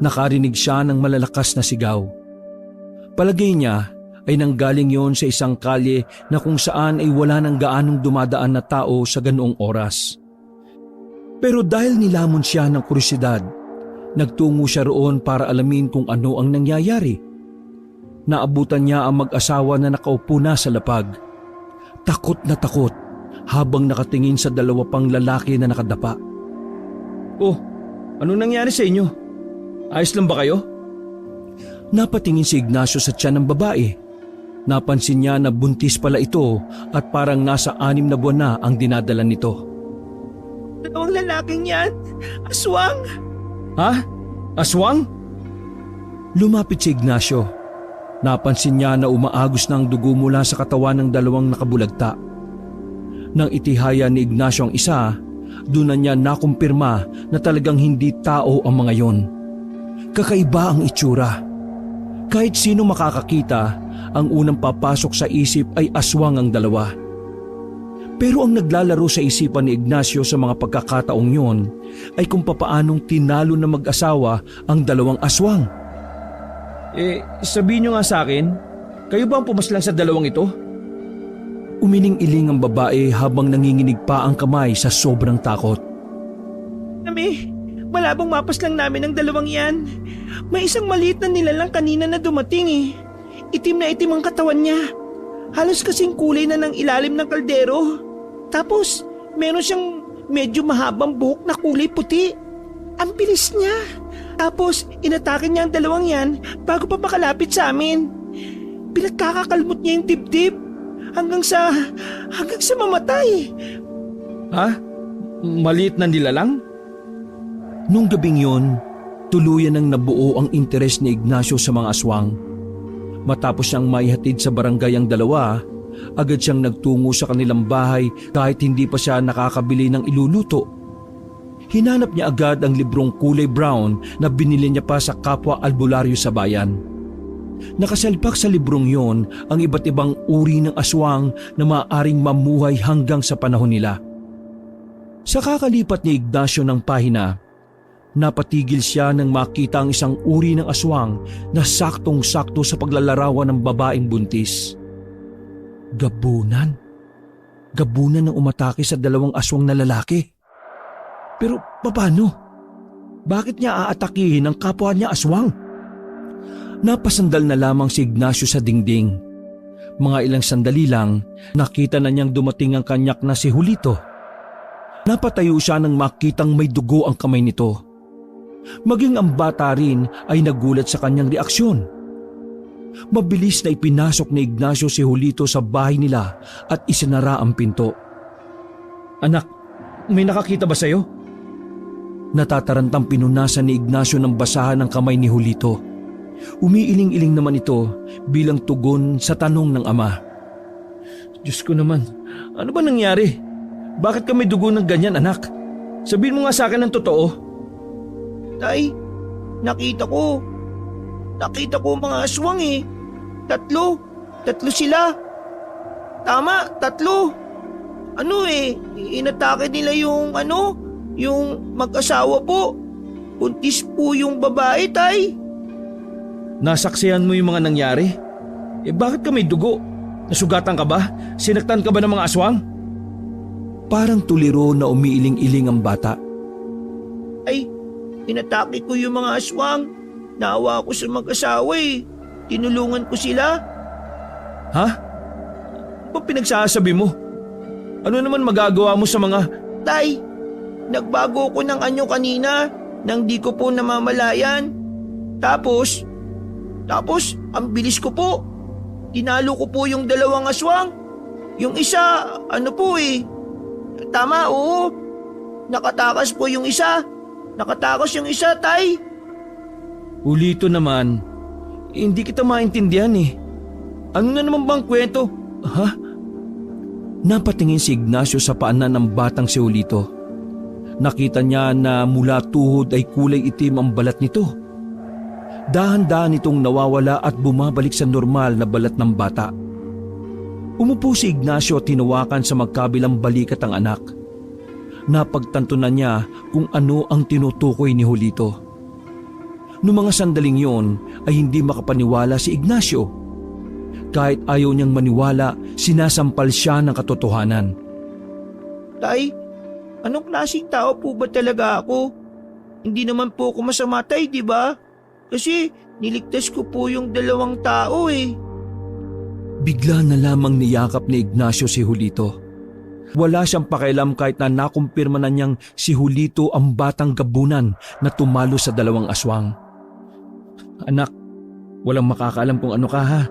nakarinig siya ng malalakas na sigaw. Palagay niya ay nanggaling yon sa isang kalye na kung saan ay wala nang gaanong dumadaan na tao sa ganoong oras. Pero dahil nilamon siya ng kuryosidad, nagtungo siya roon para alamin kung ano ang nangyayari. Naabutan niya ang mag-asawa na nakaupo na sa lapag. Takot na takot habang nakatingin sa dalawa pang lalaki na nakadapa. "Oh, ano nangyari sa inyo? Ayos lang ba kayo?" Napatingin si Ignacio sa tiyan ng babae. Napansin niya na buntis pala ito at parang nasa 6 na buwan na ang dinadala nito. Dalawang lalaking yan, aswang! Ha? Aswang? Lumapit si Ignacio. Napansin niya na umaagos na ang dugo mula sa katawan ng dalawang nakabulagta. Nang itihaya ni Ignacio ang isa, doon na niya nakumpirma na talagang hindi tao ang mga yon. Kakaiba ang itsura. Kahit sino makakakita, ang unang papasok sa isip ay aswang ang dalawa. Pero ang naglalaro sa isipan ni Ignacio sa mga pagkakataong yon ay kung papaanong tinalo na mag-asawa ang dalawang aswang. Sabihin niyo nga sa akin, kayo ba ang pumaslang sa dalawang ito? Umiling-iling ang babae habang nanginginig pa ang kamay sa sobrang takot. Kami, malabong mapas lang namin ang dalawang yan. May isang maliit na nilalang kanina na dumating eh. Itim na itim ang katawan niya. Halos kasing kulay na ng ilalim ng kaldero. Tapos, meron siyang medyo mahabang buhok na kulay puti. Ang bilis niya. Tapos, inatake niya ang dalawang yan bago pa makalapit sa amin. Pinagkakakalmot niya yung dibdib hanggang sa mamatay. Ha? Maliit na nilalang? Nung gabing yon, tuluyan nang nabuo ang interes ni Ignacio sa mga aswang. Matapos siyang maihatid sa barangay ang dalawa, agad siyang nagtungo sa kanilang bahay kahit hindi pa siya nakakabili ng iluluto. Hinanap niya agad ang librong kulay brown na binili niya pa sa kapwa albularyo sa bayan. Nakasalpak sa librong yon ang iba't ibang uri ng aswang na maaaring mamuhay hanggang sa panahon nila. Sa kakalipat ni Ignacio ng pahina, napatigil siya nang makita ang isang uri ng aswang na saktong-sakto sa paglalarawan ng babaeng buntis. Gabunan? Gabunan ang umatake sa dalawang aswang na lalaki. Pero paano? Bakit niya aatakihin ang kapwa niya aswang? Napasandal na lamang si Ignacio sa dingding. Mga ilang sandali lang, nakita na niyang dumating ang kanyak na si Julito. Napatayo siya nang makitang may dugo ang kamay nito. Maging ang bata rin ay nagulat sa kanyang reaksyon. Mabilis na ipinasok ni Ignacio si Julito sa bahay nila at isinara ang pinto. Anak, may nakakita ba sa'yo? Natatarantang pinunasan ni Ignacio ng basahan ng kamay ni Julito. Umiiling-iling naman ito bilang tugon sa tanong ng ama. Diyos ko naman, ano ba nangyari? Bakit ka may dugo ng ganyan, anak? Sabihin mo nga sa akin ang totoo. Tay, nakita ko mga aswang eh. Tatlo sila. Tama, tatlo. Inatake nila yung mag-asawa po. Buntis po yung babae, tay. Nasaksihan mo yung mga nangyari? Bakit ka may dugo? Nasugatan ka ba? Sinaktan ka ba ng mga aswang? Parang tuliro na umiiling-iling ang bata. Ay, inatake ko yung mga aswang. Naawa ko sa mag-asawa eh. Tinulungan ko sila. Ha? Ano ba pinagsasabi mo? Ano naman magagawa mo sa mga... Tay, nagbago ko ng anyo kanina nang di ko po namamalayan. Tapos, ang bilis ko po. Tinalo ko po yung dalawang aswang. Yung isa, tama, oo. Nakatakas yung isa, tay. Ulito naman, hindi kita maintindihan eh. Ano na naman bang kwento? Ha? Napatingin si Ignacio sa paanan ng batang si Ulito. Nakita niya na mula tuhod ay kulay itim ang balat nito. Dahan-dahan itong nawawala at bumabalik sa normal na balat ng bata. Umupo si Ignacio at tinawakan sa magkabilang balikat ang anak. Napagtanto na niya kung ano ang tinutukoy ni Julito. Noong mga sandaling yon ay hindi makapaniwala si Ignacio. Kahit ayaw niyang maniwala, sinasampal siya ng katotohanan. Tay, anong klaseng tao po ba talaga ako? Hindi naman po ako masama, tay, di ba? Kasi niligtas ko po yung dalawang tao eh. Bigla na lamang niyakap ni Ignacio si Julito. Wala siyang pakialam kahit na nakumpirma na niyang si Julito ang batang gabunan na tumalo sa dalawang aswang. Anak, walang makakaalam kung ano ka ha.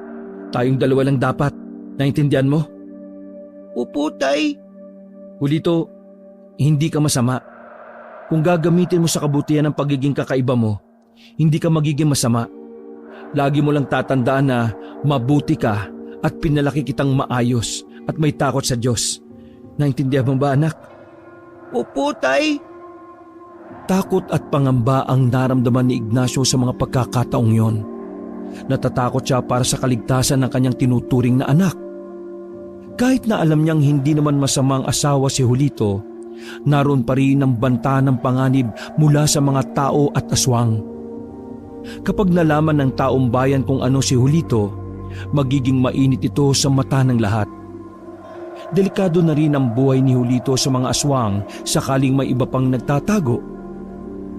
Tayong dalawa lang dapat. Naintindihan mo? Opo, tay. Julito, hindi ka masama. Kung gagamitin mo sa kabutihan ang pagiging kakaiba mo, hindi ka magiging masama. Lagi mo lang tatandaan na mabuti ka at pinalaki kitang maayos at may takot sa Diyos. Naintindihan mo ba, anak? Opo, tay. Takot at pangamba ang naramdaman ni Ignacio sa mga pagkakataong yon. Natatakot siya para sa kaligtasan ng kanyang tinuturing na anak. Kahit na alam niyang hindi naman masamang asawa si Julito, naroon pa rin ang banta ng panganib mula sa mga tao at aswang. Kapag nalaman ng taong bayan kung ano si Julito, magiging mainit ito sa mata ng lahat. delikado na rin ang buhay ni Julito sa mga aswang sakaling may iba pang nagtatago.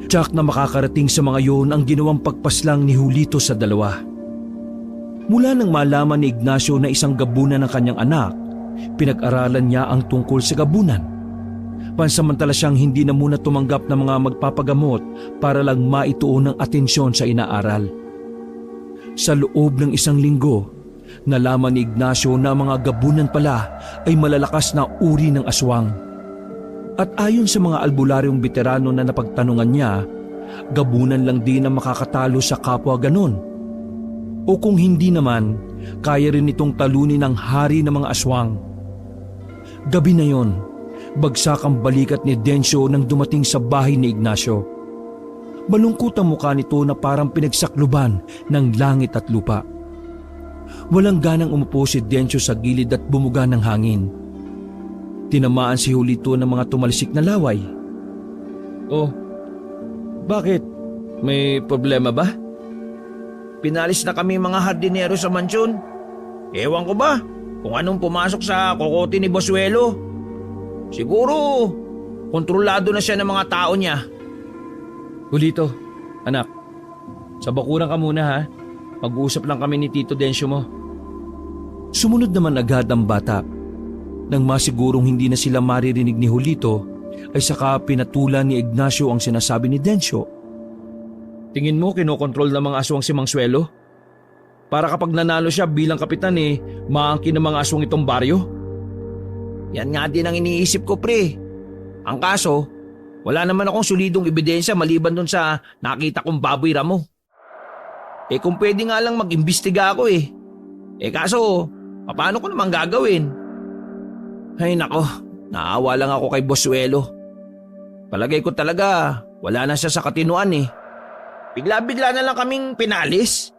Tiyak na makakarating sa mga yon ang ginawang pagpaslang ni Julito sa dalawa. Mula nang malaman ni Ignacio na isang gabunan ng kanyang anak, pinag-aralan niya ang tungkol sa gabunan. Pansamantala siyang hindi na muna tumanggap ng mga magpapagamot para lang maituon ng atensyon sa inaaral. Sa loob ng isang linggo, nalaman ni Ignacio na mga gabunan pala ay malalakas na uri ng aswang. At ayon sa mga albularyong veterano na napagtanungan niya, gabunan lang din ang makakatalo sa kapwa ganon. O kung hindi naman, kaya rin itong talunin ng hari ng mga aswang. Gabi na yon, bagsak ang balikat ni Dencio nang dumating sa bahay ni Ignacio. Malungkot ang mukha nito na parang pinagsakluban ng langit at lupa. Walang ganang umupo si Dencio sa gilid at bumuga ng hangin. Tinamaan si Julito ng mga tumalisik na laway. Oh, bakit? May problema ba? Pinalis na kami mga hardinero sa mansyon. Ewan ko ba kung anong pumasok sa kokote ni Bosuelo. Siguro, kontrolado na siya ng mga tao niya. Julito, anak, sa bakuran ka muna ha. Mag-uusap lang kami ni Tito Dencio mo. Sumunod naman agad ang bata. Nang masigurong hindi na sila maririnig ni Julito, ay saka pinatulan ni Ignacio ang sinasabi ni Dencio. Tingin mo kinokontrol ng mga aswang si Mang Suelo? Para kapag nanalo siya bilang kapitan maangkin ng mga aswang itong baryo? Yan nga din ang iniisip ko, pre. Ang kaso, wala naman akong solidong ebidensya maliban dun sa nakita kong baboy ramo. Kung pwede nga lang mag-imbestiga ako kaso, paano ko naman gagawin? Ay nako, naawa lang ako kay Bosuelo. Palagay ko talaga, wala na siya sa katinuan Bigla-bigla na lang kaming pinalis.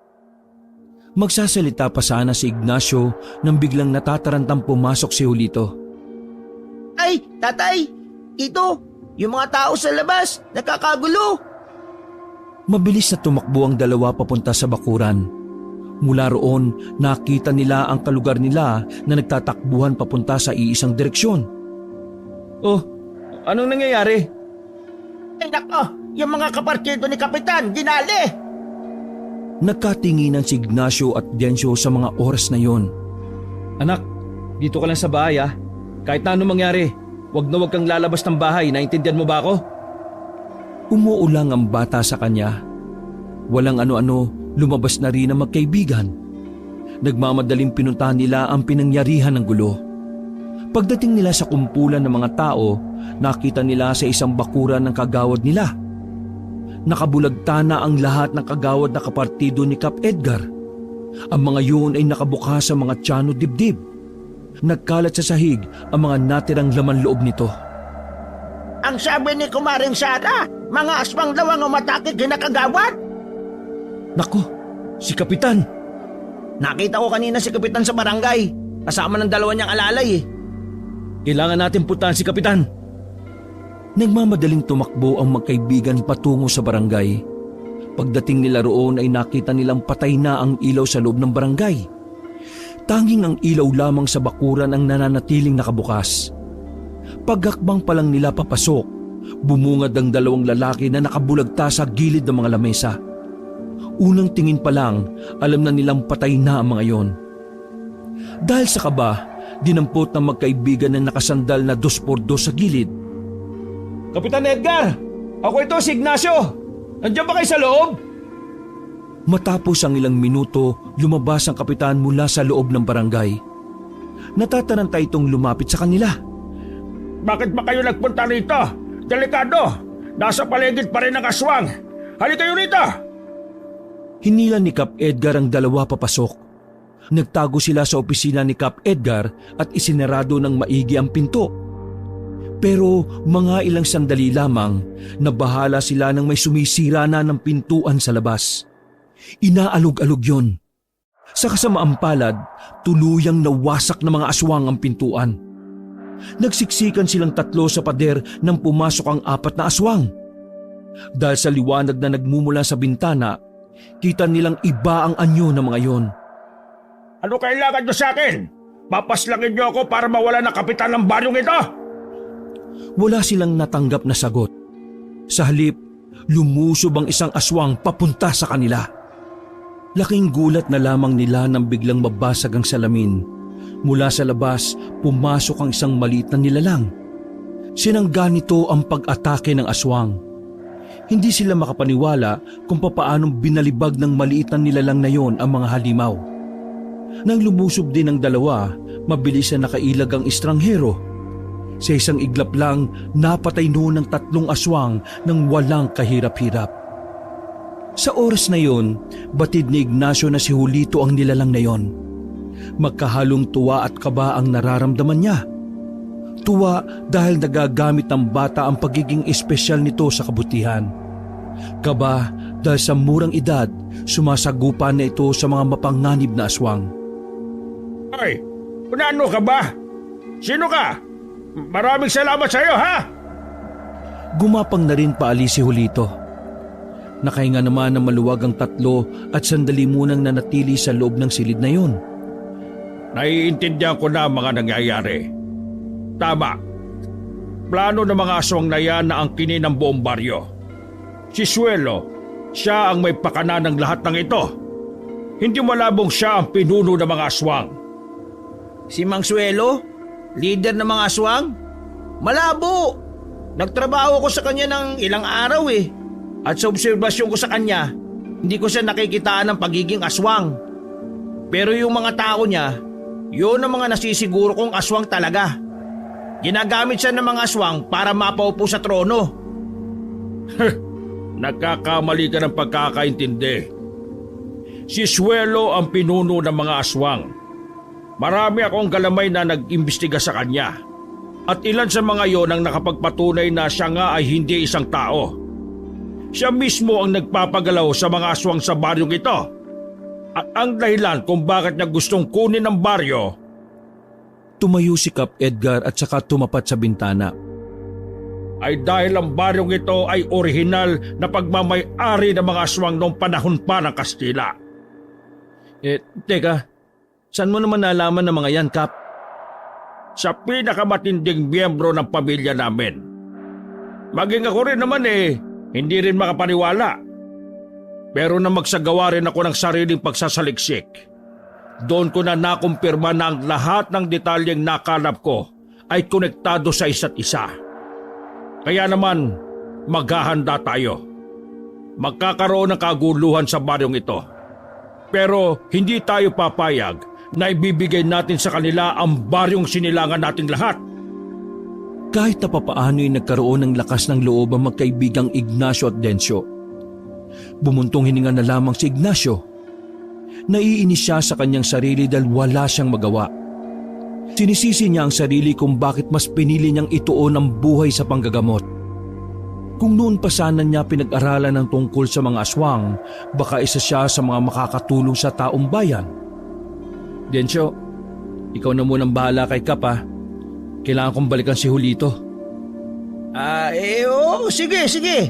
Magsasalita pa sana si Ignacio nang biglang natatarantang pumasok si Julito. Ay, tatay! Ito, yung mga tao sa labas, nakakagulo! Mabilis na tumakbo ang dalawa papunta sa bakuran. Mula roon, nakita nila ang kalugar nila na nagtatakbuhan papunta sa iisang direksyon. Oh, anong nangyayari? Ay nako, yung mga kapartido ni Kapitan, dinali! Nagkatinginan si Ignacio at Dencio sa mga oras na yon. Anak, dito ka lang sa bahay ha. Kahit na anong mangyari, wag na wag kang lalabas ng bahay, naintindihan mo ba ako? Umuulang ang bata sa kanya. Walang ano-ano, lumabas na rin ang magkaibigan. Nagmamadaling pinuntahan nila ang pinangyarihan ng gulo. Pagdating nila sa kumpulan ng mga tao, nakita nila sa isang bakuran ng kagawad nila. Nakabulagta na ang lahat ng kagawad na kapartido ni Kap Edgar. Ang mga yun ay nakabukas sa mga tiyan o dibdib. Nagkalat sa sahig ang mga natirang laman loob nito. Ang sabi ni Kumaring Sara, mga aswang daw ang umatake kina kagawad. Nako, si Kapitan! Nakita ko kanina si Kapitan sa barangay, kasama ng dalawa niyang alalay Kailangan natin puntahan si Kapitan. Nagmamadaling tumakbo ang magkaibigan patungo sa barangay. Pagdating nila roon ay nakita nilang patay na ang ilaw sa loob ng barangay. Tanging ang ilaw lamang sa bakuran ang nananatiling nakabukas. Paghakbang pa lang nila papasok, bumungad ang dalawang lalaki na nakabulagta sa gilid ng mga lamesa. Unang tingin pa lang, alam na nilang patay na ang mga yon. Dahil sa kaba, dinampot ng magkaibigan na nakasandal na 2x2 sa gilid. Kapitan Edgar! Ako ito, si Ignacio! Nandiyan ba kayo sa loob? Matapos ang ilang minuto, lumabas ang kapitan mula sa loob ng barangay. Natataranta itong lumapit sa kanila. Bakit ba kayo nagpunta rito? Delikado! Nasa paligid pa rin ang aswang! Halika kayo rito! Hinila ni Kap Edgar ang dalawa papasok. Nagtago sila sa opisina ni Kap Edgar at isinarado ng maigi ang pinto. Pero mga ilang sandali lamang, nabahala sila nang may sumisira na ng pintuan sa labas. Inaalog-alog yon. Sa kasamaang palad, tuluyang nawasak ng mga aswang ang pintuan. Nagsiksikan silang tatlo sa pader nang pumasok ang 4 na aswang. Dahil sa liwanag na nagmumula sa bintana, kita nilang iba ang anyo ng mga yon. Ano kailangan nyo sa akin? papaslangin niyo ako para mawala na kapitan ng baryong ito? Wala silang natanggap na sagot. Sa halip, lumusob ang isang aswang papunta sa kanila. Laking gulat na lamang nila nang biglang mabasag ang salamin. Mula sa labas, pumasok ang isang maliit na nilalang. Sinangga nito ang pag-atake ng aswang. Hindi sila makapaniwala kung papaanong binalibag ng maliit na nilalang na yon ang mga halimaw. Nang lumusob din ang dalawa, mabilis na nakailag ang estranghero. Sa isang iglap lang, napatay noon ng 3 aswang nang walang kahirap-hirap. Sa oras na yon, batid ni Ignacio na si Julito ang nilalang na yon. Magkahalong tuwa at kaba ang nararamdaman niya. Tuwa dahil nagagamit ng bata ang pagiging espesyal nito sa kabutihan. Kaba dahil sa murang edad, sumasagupan na ito sa mga mapanganib na aswang. Ay, ano ka ba? Sino ka? Maraming salamat sa iyo, ha? Gumapang na rin paali si Julito. Nakahinga naman ng maluwag ang 3 at sandali munang nanatili sa loob ng silid na yun. Naiintindihan ko na ang mga nangyayari. Tama. Plano ng mga aswang na yan na angkinin ng buong baryo. Si Suelo, siya ang may pakana ng lahat ng ito. Hindi malabong siya ang pinuno ng mga aswang. Si Mang Suelo? Leader ng mga aswang? Malabo! Nagtrabaho ko sa kanya ng ilang araw eh. At sa obserbasyon ko sa kanya, hindi ko siya nakikitaan ng pagiging aswang. Pero yung mga tao niya, yun ang mga nasisiguro kong aswang talaga. Ginagamit siya ng mga aswang para mapaupo sa trono. Nagkakamali ka ng pagkakaintindi. Si Suelo ang pinuno ng mga aswang. Marami akong galamay na nag-imbestiga sa kanya. At ilan sa mga yon ang nakapagpatunay na siya nga ay hindi isang tao. Siya mismo ang nagpapagalaw sa mga aswang sa baryong ito. At ang dahilan kung bakit niya gustong kunin ang baryo. Tumayo si Kap Edgar at saka tumapat sa bintana. Ay dahil ang baryong ito ay orihinal na pagmamay-ari ng mga aswang noong panahon pa ng Kastila. Teka, saan mo naman nalaman ng mga yan, Kap? Sa pinakamatinding miyembro ng pamilya namin. Maging ako rin naman hindi rin makapaniwala. Pero na magsagawa rin ako ng sariling pagsasaliksik, doon ko na nakumpirma na ang lahat ng detalyeng nakalap ko ay konektado sa isa't isa. Kaya naman, maghahanda tayo. Magkakaroon ng kaguluhan sa baryong ito. Pero hindi tayo papayag na ibibigay natin sa kanila ang baryong sinilangan nating lahat. Kahit na papaano ay nagkaroon ng lakas ng loob ang magkaibigang Ignacio at Dencio. Bumuntong hininga na lamang si Ignacio. Naiinis siya sa kanyang sarili dahil wala siyang magawa. Sinisisi niya ang sarili kung bakit mas pinili niyang ituon ang buhay sa panggagamot. Kung noon pa sana niya pinag-aralan ng tungkol sa mga aswang, baka isa siya sa mga makakatulong sa taong bayan. Dencio, ikaw na munang bahala kay Kap ha. Kailangan kong balikan si Julito. Sige.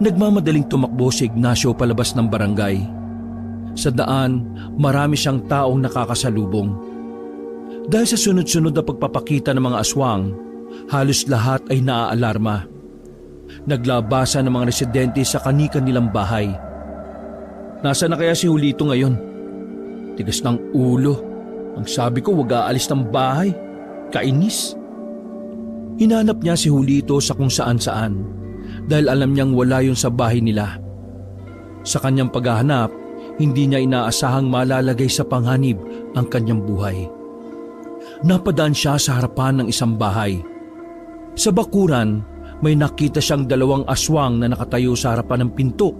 Nagmamadaling tumakbo si Ignacio palabas ng barangay. Sa daan, marami siyang taong nakakasalubong. Dahil sa sunod-sunod na pagpapakita ng mga aswang, halos lahat ay naaalarma. Naglabasan ng mga residente sa kani-kanilang bahay. Nasaan na kaya si Julito ngayon? Tigas ng ulo. Ang sabi ko, wag aalis ng bahay. Kainis. Hinanap niya si Julito sa kung saan-saan dahil alam niyang wala yun sa bahay nila. Sa kanyang paghahanap, hindi niya inaasahang malalagay sa panganib ang kanyang buhay. Napadaan siya sa harapan ng isang bahay. Sa bakuran, may nakita siyang 2 aswang na nakatayo sa harapan ng pinto.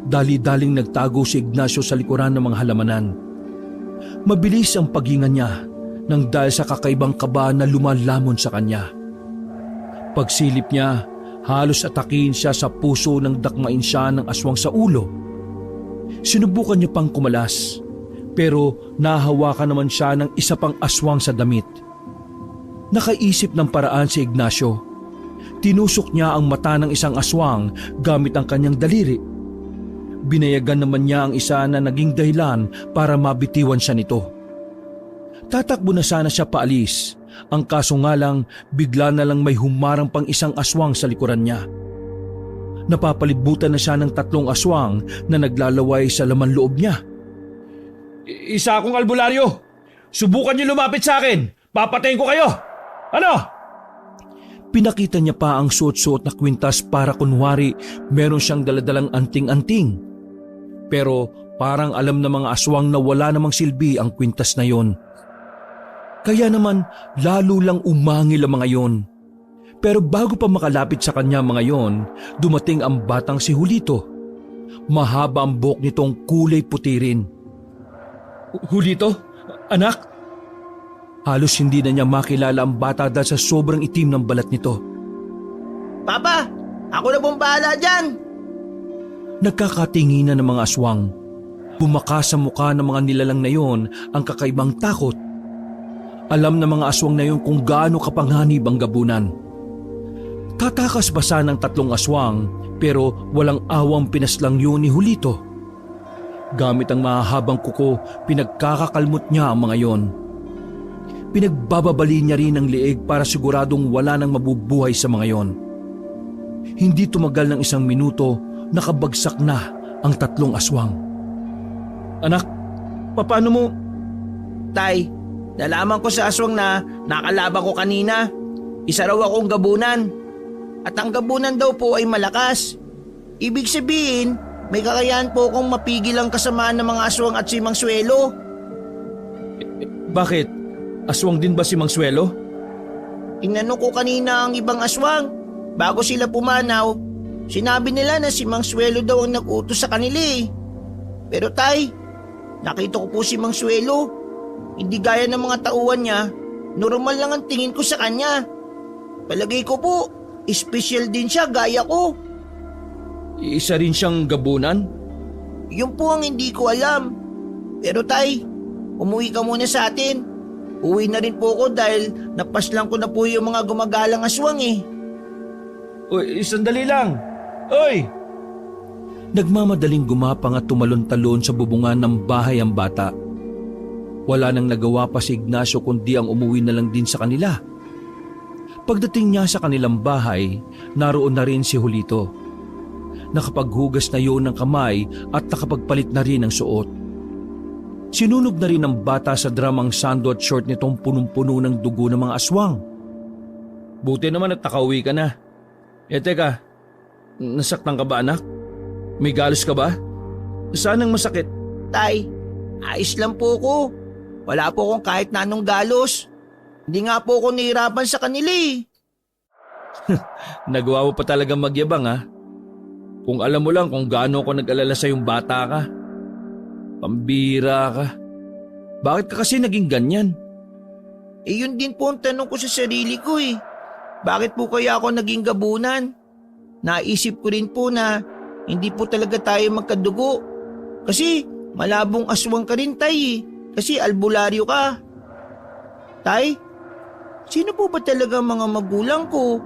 Dali-daling nagtago si Ignacio sa likuran ng mga halamanan. Mabilis ang paghinga niya nang dahil sa kakaibang kaba na lumalamon sa kanya. Pagsilip niya, halos atakin siya sa puso nang dakmain siya ng aswang sa ulo. Sinubukan niya pang kumalas, pero nahawakan naman siya ng isa pang aswang sa damit. Nakaisip ng paraan si Ignacio. Tinusok niya ang mata ng isang aswang gamit ang kanyang daliri. Binayagan naman niya ang isa na naging dahilan para mabitiwan siya nito. Tatakbo na sana siya paalis. Ang kaso nga lang, bigla na lang may humarang pang isang aswang sa likuran niya. Napapalibutan na siya ng 3 aswang na naglalaway sa laman loob niya. Isa akong albularyo! Subukan niyo lumapit sa akin! Papatayin ko kayo! Ano? Pinakita niya pa ang suot-suot na kwintas para kunwari meron siyang daladalang anting-anting. Pero parang alam ng mga aswang na wala namang silbi ang kwintas na yon. Kaya naman lalo lang umangil ang mga yon. Pero bago pa makalapit sa kanya mga yon, dumating ang batang si Julito. Mahaba ang buhok nitong kulay puti rin. Julito? Anak? Halos hindi na niya makilala ang bata dahil sa sobrang itim ng balat nito. Papa, ako na pong bahala dyan. Nagkakatinginan ng mga aswang. Bumakas sa mukha ng mga nilalang na yon ang kakaibang takot. Alam ng mga aswang na yon kung gaano kapanghanib ang gabunan. Tatakas ba sana ng 3 aswang pero walang awang pinaslang yun ni Julito. Gamit ang mahahabang kuko, pinagkakakalmot niya ang mga yon. Pinagbababali niya rin ang liig para siguradong wala nang mabubuhay sa mga yon. Hindi tumagal ng 1 minuto, nakabagsak na ang 3 aswang. Anak, paano mo? Tay, nalaman ko sa aswang na nakalaban ko kanina. Isa raw akong gabunan. At ang gabunan daw po ay malakas. Ibig sabihin, may kakayahan po akong mapigil ang kasamaan ng mga aswang at si Mang Suelo. Bakit? Aswang din ba si Mang Suelo? Tinanong ko kanina ang ibang aswang. Bago sila pumanaw, sinabi nila na si Mang Suelo daw ang nag-utos sa kanila eh. Pero tay, nakita ko po si Mang Suelo. Hindi gaya ng mga tauhan niya, normal lang ang tingin ko sa kanya. Palagay ko po, espesyal din siya gaya ko. Isa rin siyang gabunan? Yun po ang hindi ko alam. Pero tay, umuwi ka muna sa atin. Uwi na rin po ako dahil napaslang ko na po yung mga gumagalang aswang eh. Uy, sandali lang. Oy! Nagmamadaling gumapang at tumalon-talon sa bubungan ng bahay ang bata. Wala nang nagawa pa si Ignacio kundi ang umuwi na lang din sa kanila. Pagdating niya sa kanilang bahay, naroon na rin si Julito. Nakapaghugas na yun ng kamay at nakapagpalit na rin ng suot. Sinunog na rin ng bata sa dramang sando at short nitong punong-puno ng dugo ng mga aswang. Buti naman at nakauwi ka na. Teka, nasaktan ka ba anak? May galos ka ba? Saan ang masakit? Tay, ayos lang po ko. Wala po akong kahit na anong galos. Hindi nga po ako nahihirapan sa kanila eh. Nagawa mo pa talaga magyabang ha? Kung alam mo lang kung gaano ako nag-alala sa yung bata ka. Pambira ka. Bakit ka kasi naging ganyan? Eh yun din po ang tanong ko sa sarili ko eh. Bakit po kaya ako naging gabunan? Naisip ko rin po na hindi po talaga tayo magkadugo. Kasi malabong aswang ka rin tay eh. Kasi albularyo ka. Tay, sino po ba talaga ang mga magulang ko?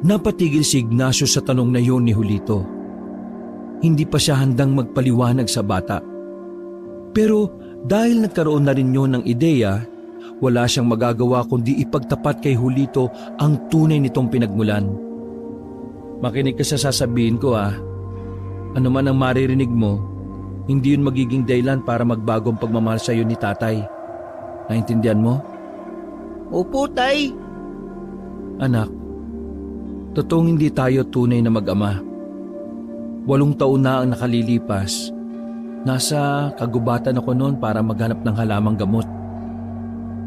Napatigil si Ignacio sa tanong na yon ni Julito. Hindi pa siya handang magpaliwanag sa bata. Pero dahil nagkaroon na rin yun ng ideya, wala siyang magagawa kundi ipagtapat kay Julito ang tunay nitong pinagmulan. Makinig ka sa sasabihin ko ha. Ano man ang maririnig mo, hindi yun magiging dahilan para magbagong pagmamahal sa iyo ni tatay. Naintindihan mo? Opo, tay. Anak, totoong hindi tayo tunay na mag-ama. 8 taon na ang nakalilipas. Nasa kagubatan ako noon para maghanap ng halamang gamot.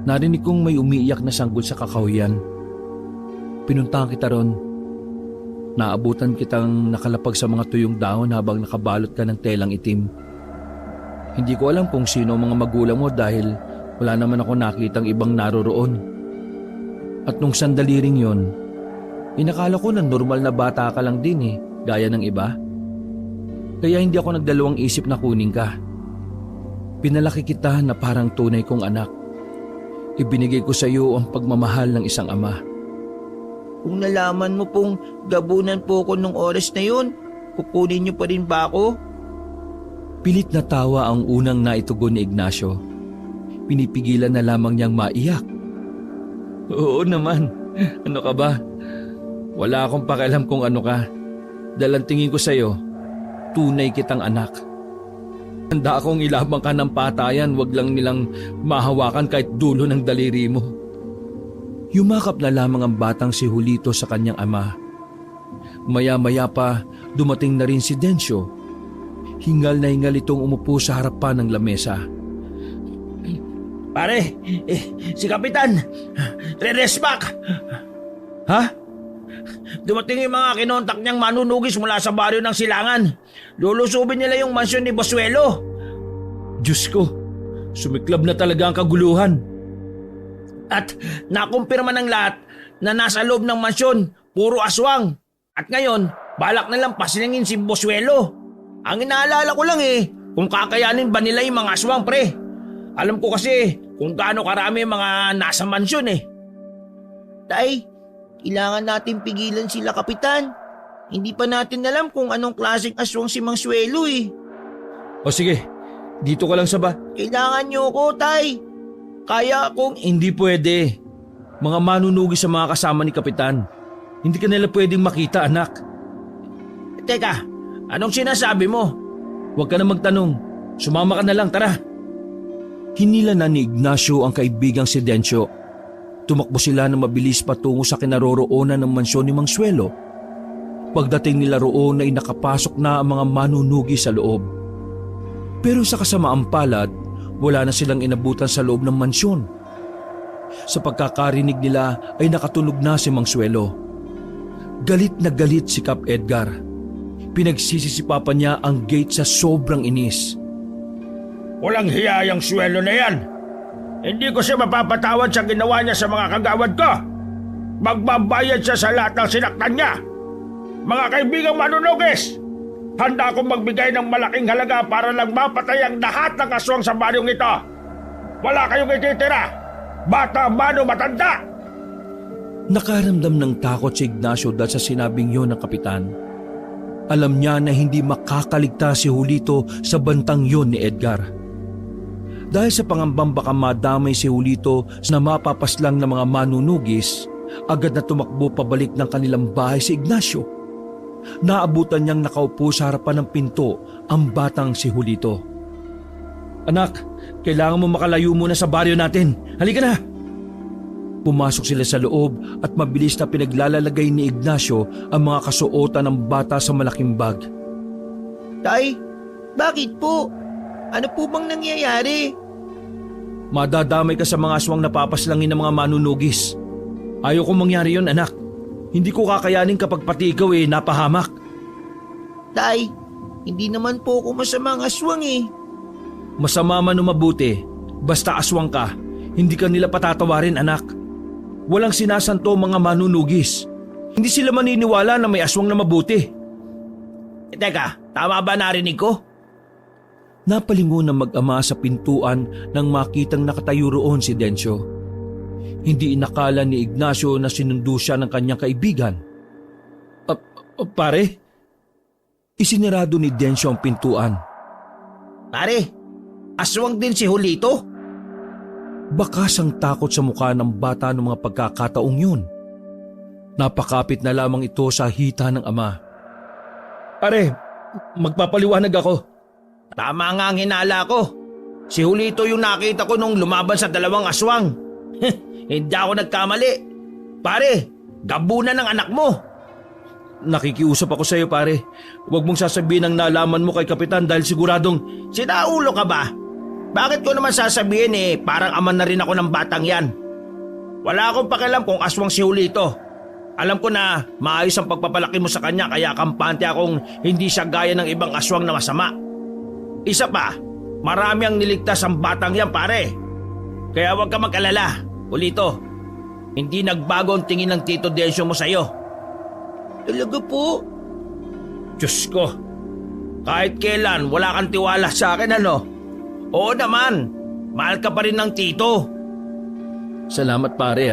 Narinig kong may umiiyak na sanggol sa kakahuyan. Pinuntahan kita ron. Naabutan kitang nakalapag sa mga tuyong dahon habang nakabalot ka ng telang itim. Hindi ko alam kung sino ang mga magulang mo dahil wala naman ako nakitang ibang naroroon. At nung sandali ring yun, inakala ko na normal na bata ka lang din gaya ng iba. Kaya hindi ako nagdalawang isip na kunin ka. Pinalaki kita na parang tunay kong anak. Ibinigay ko sa iyo ang pagmamahal ng isang ama. Kung nalaman mo pong gabunan po ko nung oras na yun, kukunin niyo pa rin ba ako? Pilit na tawa ang unang naitugon ni Ignacio. pinipigilan na lamang niyang maiyak. Oo naman, ano ka ba? Wala akong pakialam kung ano ka. Dahil ang tingin ko sa'yo, tunay kitang anak. Handa akong ilabang ka ng patayan, wag lang nilang mahawakan kahit dulo ng daliri mo. Yumakap na lamang ang batang si Julito sa kanyang ama. Maya-maya pa, dumating na rin si Dencio. Hingal na hingal itong umupo sa harapan ng lamesa. Pare, si Kapitan, re-rest back. Ha? Dumating yung mga kinontak niyang manunugis mula sa baryo ng Silangan. Lulusubin nila yung mansyon ni Bosuelo. Diyos ko, sumiklab na talaga ang kaguluhan. At nakumpirma ng lahat na nasa loob ng mansyon, puro aswang. At ngayon, balak nilang pasilingin si Bosuelo. Ang inaalala ko lang kung kakayanin ba nila yung mga aswang, pre. Alam ko kasi kung gaano karami mga nasa mansyon Tay, kailangan natin pigilan sila, Kapitan. Hindi pa natin alam kung anong klaseng aswang si Mang Suelo O sige, dito ka lang sa ba? Kailangan niyo ko, Tay. Kaya kung... Hindi pwede. Mga manunugis sa mga kasama ni Kapitan. Hindi ka nila pwedeng makita, anak. Teka, anong sinasabi mo? Huwag ka na magtanong. Sumama ka na lang, tara. Hinila na ni Ignacio ang kaibigang si Dencio. Tumakbo sila na mabilis patungo sa kinaroroonan ng mansyon ni Mang Suelo. Pagdating nila roon ay nakapasok na ang mga manunugi sa loob. Pero sa kasamaang palad, wala na silang inabutan sa loob ng mansyon. Sa pagkakarinig nila ay nakatunog na si Mang Suelo. Galit na galit si Kap Edgar. Pinagsisisipapan niya ang gate sa sobrang inis. Walang hiya yung Suelo na yan. Hindi ko siya mapapatawad sa ginawa niya sa mga kagawad ko. Magbabayad siya sa lahat ng sinaktan niya. Mga kaibigang manunugis, handa akong magbigay ng malaking halaga para lang mapatay ang lahat ng aswang sa baryong ito. Wala kayong ititira. Bata, mano, matanda. Nakaramdam ng takot si Ignacio dahil sa sinabing yon ng kapitan. Alam niya na hindi makakaligtas si Julito sa bantang yon ni Edgar. Dahil sa pangambang baka madamay si Julito na mapapaslang ng mga manunugis, agad na tumakbo pabalik ng kanilang bahay si Ignacio. Naabutan niyang nakaupo sa harapan ng pinto ang batang si Julito. Anak, kailangan mo makalayo muna sa baryo natin. Halika na! Pumasok sila sa loob at mabilis na pinaglalalagay ni Ignacio ang mga kasuotan ng bata sa malaking bag. Tay, bakit po? Ano po bang nangyayari? Madadamay ka sa mga aswang napapaslangin ng mga manunugis. Ayaw kong mangyari yon, anak. Hindi ko kakayanin kapag pati ikaw napahamak. Tay, hindi naman po ako masamang aswang Masama man o mabuti, basta aswang ka, hindi ka nila patatawarin, anak. Walang sinasanto mga manunugis. Hindi sila maniniwala na may aswang na mabuti. Teka, tama ba narinig ko? Napalingon ng mag-ama sa pintuan nang makitang nakatayo roon si Dencio. Hindi inakala ni Ignacio na sinundo siya ng kanyang kaibigan. Pare? Isinarado ni Dencio ang pintuan. Pare, aswang din si Julito? Bakas ang takot sa mukha ng bata ng mga pagkakataong yun. Napakapit na lamang ito sa hita ng ama. Pare, magpapaliwanag ako. Tama nga ang hinala ko. Si Julito yung nakita ko nung lumaban sa dalawang aswang. Hindi ako nagkamali. Pare, gabunan ng anak mo. Nakikiusap ako sa iyo, pare. Huwag mong sasabihin ang nalaman mo kay Kapitan dahil siguradong... Sinaulo ka ba? Bakit ko naman sasabihin parang aman na rin ako ng batang yan. Wala akong pakialam kung aswang si Julito. Alam ko na maayos ang pagpapalaki mo sa kanya kaya kampante akong hindi siya gaya ng ibang aswang na masama. Isa pa, marami ang niligtas ang batang yan, pare. Kaya huwag ka mag-alala, Julito. Hindi nagbago ang tingin ng Tito Dencio mo sa'yo. Talaga po? Diyos ko, kahit kailan wala kang tiwala sa akin, ano? Oo naman, mahal ka pa rin ng tito. Salamat, pare,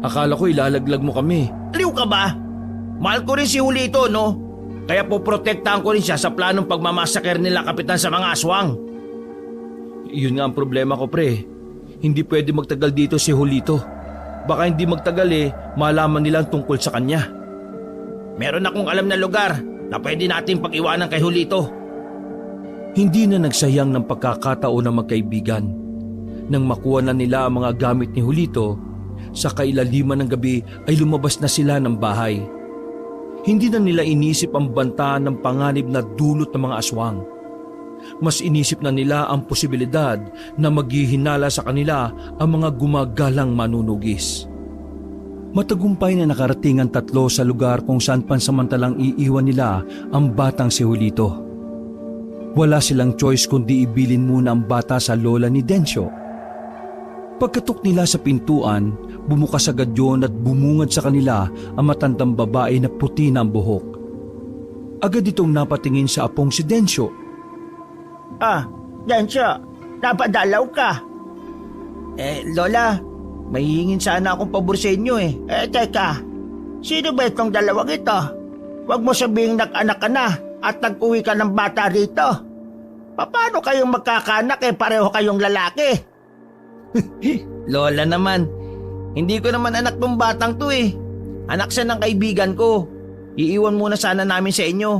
Akala ko ilalaglag mo kami. Aliw ka ba? Mahal ko rin si Julito, no? Kaya poprotektahan ko rin siya sa planong pagmamasaker nila Kapitan sa mga aswang. Yun nga ang problema ko, pre. Hindi pwede magtagal dito si Julito. Baka hindi magtagal malaman nilang tungkol sa kanya. Meron akong alam na lugar na pwede nating pag-iwanan kay Julito. Hindi na nagsayang ng pagkakataon ng magkaibigan. Nang makuha na nila ang mga gamit ni Julito, sa kailaliman ng gabi ay lumabas na sila ng bahay. Hindi na nila inisip ang banta ng panganib na dulot ng mga aswang. Mas inisip na nila ang posibilidad na maghihinala sa kanila ang mga gumagalang manunugis. Matagumpay na nakarating ang tatlo sa lugar kung saan pansamantalang iiwan nila ang batang si Julito. Wala silang choice kundi ibilin muna ang bata sa lola ni Dencio. Pagkatok nila sa pintuan, bumukas agad yun at bumungad sa kanila ang matandang babae na puti na ang buhok. Agad itong napatingin sa apong si Dencio. Dencio, napadalaw ka. Lola, may hingin sana akong pabor sa inyo teka, sino ba itong dalawang ito? Huwag mo sabihing nag-anak ka na at nag-uwi ka ng bata rito. Paano kayong magkakanak pareho kayong lalaki? Lola naman, hindi ko naman anak tong batang to Anak siya ng kaibigan ko. Iiwan muna sana namin sa inyo.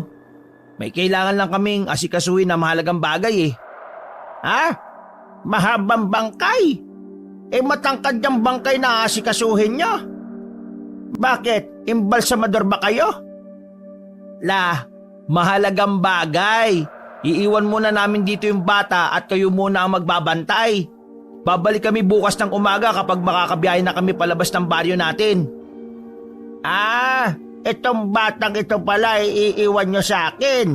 May kailangan lang kaming asikasuhin na mahalagang bagay Ha? Mahabang bangkay? Matangkad yung bangkay na asikasuhin nyo? Bakit? Imbalsamador ba kayo? Mahalagang bagay. Iiwan muna namin dito yung bata at kayo muna ang magbabantay. Babalik kami bukas ng umaga kapag makakabiyahe na kami palabas ng baryo natin. Itong batang ito pala iiwan nyo sa akin.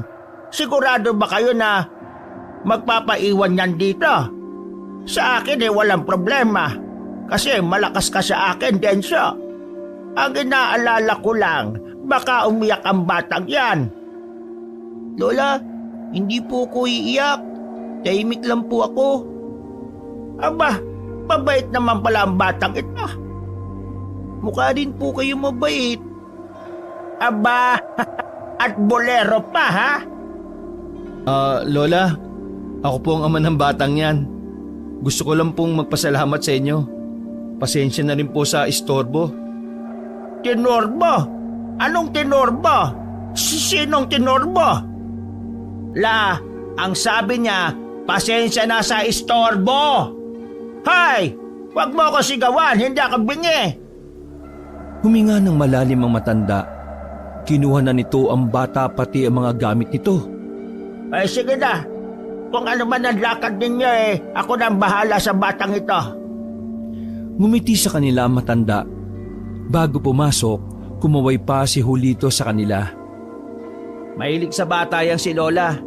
Sigurado ba kayo na magpapaiwan yan dito? Sa akin walang problema. Kasi malakas ka sa akin, Dencio. Ang inaalala ko lang, baka umiyak ang batang yan. Lola, hindi po ko iiyak. Tahimik lang po ako. Aba, mabait naman pala ang batang ito. Mukha din po kayo mabait. Aba, at bolero pa ha? Lola, ako po ang ama ng batang yan. Gusto ko lang pong magpasalamat sa inyo. Pasensya na rin po sa istorbo. Tinorbo? Anong tinorbo? Sinong tinorbo? Ang sabi niya, pasensya na sa istorbo. Hay! Huwag mo ako sigawan, hindi ako bingi. Huminga ng malalim ang matanda. Kinuha na nito ang bata pati ang mga gamit nito. Sige na. Kung ano man ang lakad ninyo ako na ang bahala sa batang ito. Ngumiti sa kanila ang matanda. Bago pumasok, kumaway pa si Julito sa kanila. Mahilig sa bata yang si Lola.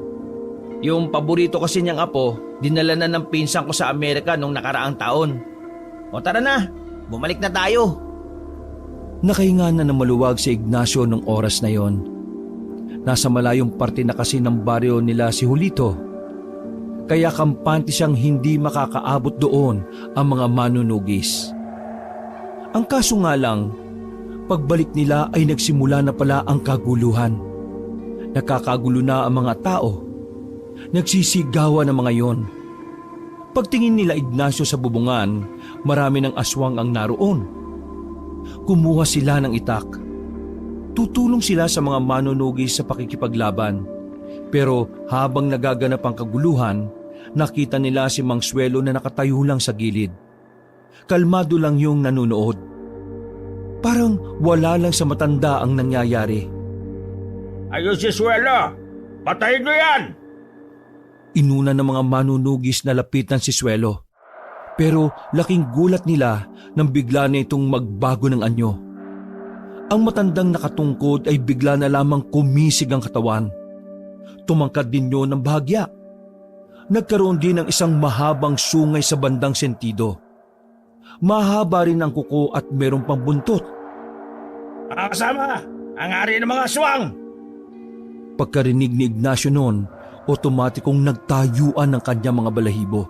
Yung paborito kasi niyang apo, dinala na ng pinsan ko sa Amerika nung nakaraang taon. O tara na, bumalik na tayo. Nakahinga na ng maluwag si Ignacio nung oras na yon. Nasa malayong parte na kasi ng baryo nila si Julito. Kaya kampante siyang hindi makakaabot doon ang mga manunugis. Ang kaso nga lang, pagbalik nila ay nagsimula na pala ang kaguluhan. Nakakagulo na ang mga tao. Nagsisigawan ang mga yon. Pagtingin nila Ignacio sa bubungan, marami ng aswang ang naroon. Kumuha sila ng itak. Tutulong sila sa mga manunugis sa pakikipaglaban. Pero habang nagaganap ang kaguluhan, nakita nila si Mang Suelo na nakatayo lang sa gilid. Kalmado lang yung nanunood. Parang wala lang sa matanda ang nangyayari. Ayun si Suelo! Patayin mo yan! Inuna ng mga manunugis na lapitan si Suelo. Pero laking gulat nila nang bigla na itong magbago ng anyo. Ang matandang nakatungkod ay bigla na lamang kumisig ang katawan. Tumangkad din yun ng bahagya. Nagkaroon din ng isang mahabang sungay sa bandang sentido. Mahaba rin ang kuko at merong pang buntot. Mga kasama, ang ari ng mga aswang! Pagkarinig ni Ignacio noon, otomatikong nagtayuan ng kanyang mga balahibo.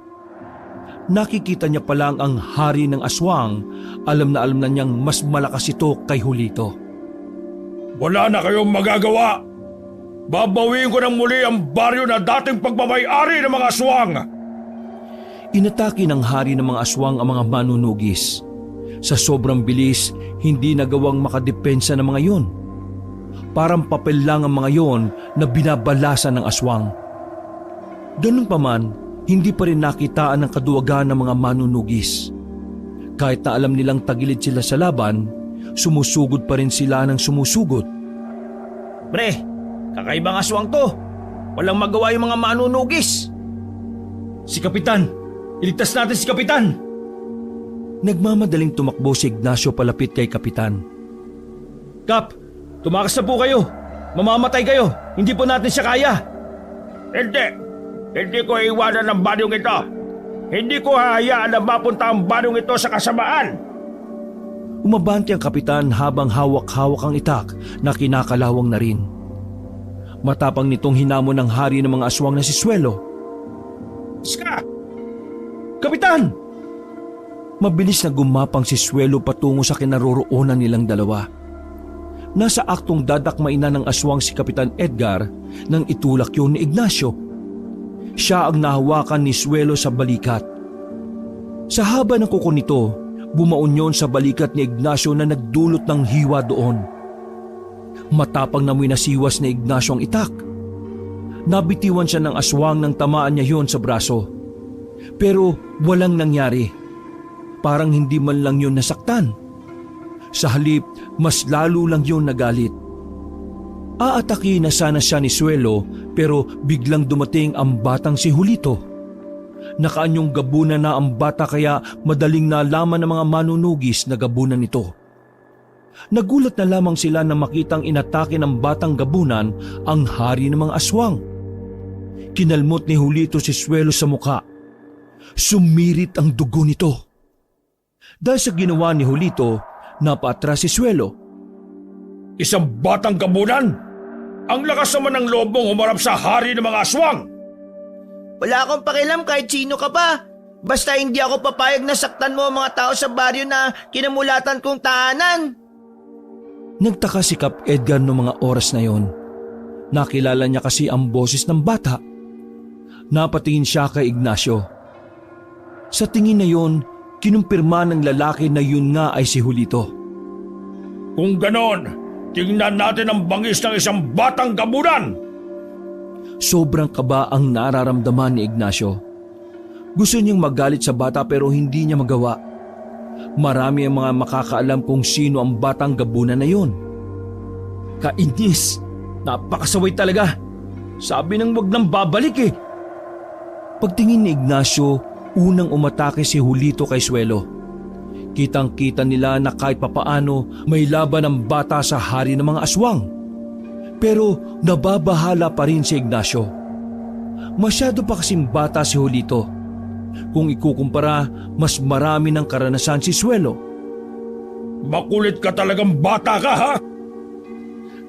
Nakikita niya pa lang ang hari ng aswang, alam na niyang mas malakas ito kay Julito. Wala na kayong magagawa! Babawiin ko ng muli ang baryo na dating pagmamay-ari ng mga aswang! Inatake ng hari ng mga aswang ang mga manunugis. Sa sobrang bilis, hindi nagawang makadepensa ng mga yon. Parang papel lang ang mga yon na binabalasan ng aswang. Ganun pa man, hindi pa rin nakitaan ng kaduwagan ng mga manunugis. Kahit na alam nilang tagilid sila sa laban, sumusugod pa rin sila ng sumusugod. Pre, kakaibang aswang to. Walang magawa yung mga manunugis. Si Kapitan! Iligtas natin si Kapitan! Nagmamadaling tumakbo si Ignacio palapit kay Kapitan. Kap, tumakas na po kayo! Mamamatay kayo! Hindi po natin siya kaya! Hindi ko iwanan ang baryong ito! Hindi ko hahayaan na mapunta ang baryong ito sa kasamaan! Umabante ang Kapitan habang hawak-hawak ang itak na kinakalawang na rin. Matapang nitong hinamon ng hari ng mga aswang na si Suelo. Ska! Kapitan! Mabilis na gumapang si Suelo patungo sa kinaroroonan nilang dalawa. Nasa aktong dadakmain na ng aswang si Kapitan Edgar nang itulak yun ni Ignacio. Siya ang nahawakan ni Suelo sa balikat. Sa haba ng kuko nito, bumaon yon sa balikat ni Ignacio na nagdulot ng hiwa doon. Matapang na may nasiwas ni Ignacio ang itak. Nabitiwan siya ng aswang nang tamaan niya yon sa braso. Pero walang nangyari. Parang hindi man lang yon nasaktan. Sa halip, mas lalo lang yon nagalit. Aatake na sana siya ni Suelo pero biglang dumating ang batang si Julito. Nakaanyong gabunan na ang bata kaya madaling nalaman ng mga manunugis na gabunan nito. Nagulat na lamang sila na makitang inatake ng batang gabunan ang hari ng mga aswang. Kinalmot ni Julito si Suelo sa mukha. Sumirit ang dugo nito. Dahil sa ginawa ni Julito, napaatras si Suelo. Isang batang gabunan! Ang lakas naman ng loob mong humarap sa hari ng mga aswang! Wala akong pakialam kahit sino ka pa. Basta hindi ako papayag na saktan mo ang mga tao sa baryo na kinamulatan kong tahanan. Nagtaka si Kap Edgar noong mga oras na yon. Nakilala niya kasi ang boses ng bata. Napatingin siya kay Ignacio. Sa tingin na yon, kinumpirma ng lalaki na yun nga ay si Julito. Kung ganon, tingnan natin ang bangis ng isang batang gabunan! Sobrang kaba ang nararamdaman ni Ignacio. Gusto niyang magalit sa bata pero hindi niya magawa. Marami ang mga makakaalam kung sino ang batang gabunan na yon. Kainis! Napakasaway talaga! Sabi nang wag nang babalik eh! Pagtingin ni Ignacio, unang umatake si Julito kay Suelo. Kitang-kita nila na kahit papaano may laban ang bata sa hari ng mga aswang. Pero nababahala pa rin si Ignacio. Masyado pa kasing bata si Julito. Kung ikukumpara, mas marami ng karanasan si Suelo. Makulit ka talagang bata ka ha!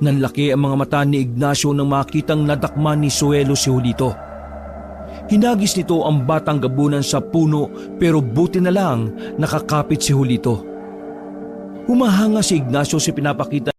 Nanlaki ang mga mata ni Ignacio nang makitang nadakma ni Suelo si Julito. Hinagis nito ang batang gabunan sa puno pero buti na lang nakakapit si Julito. Humahanga si Ignacio sa pinapakita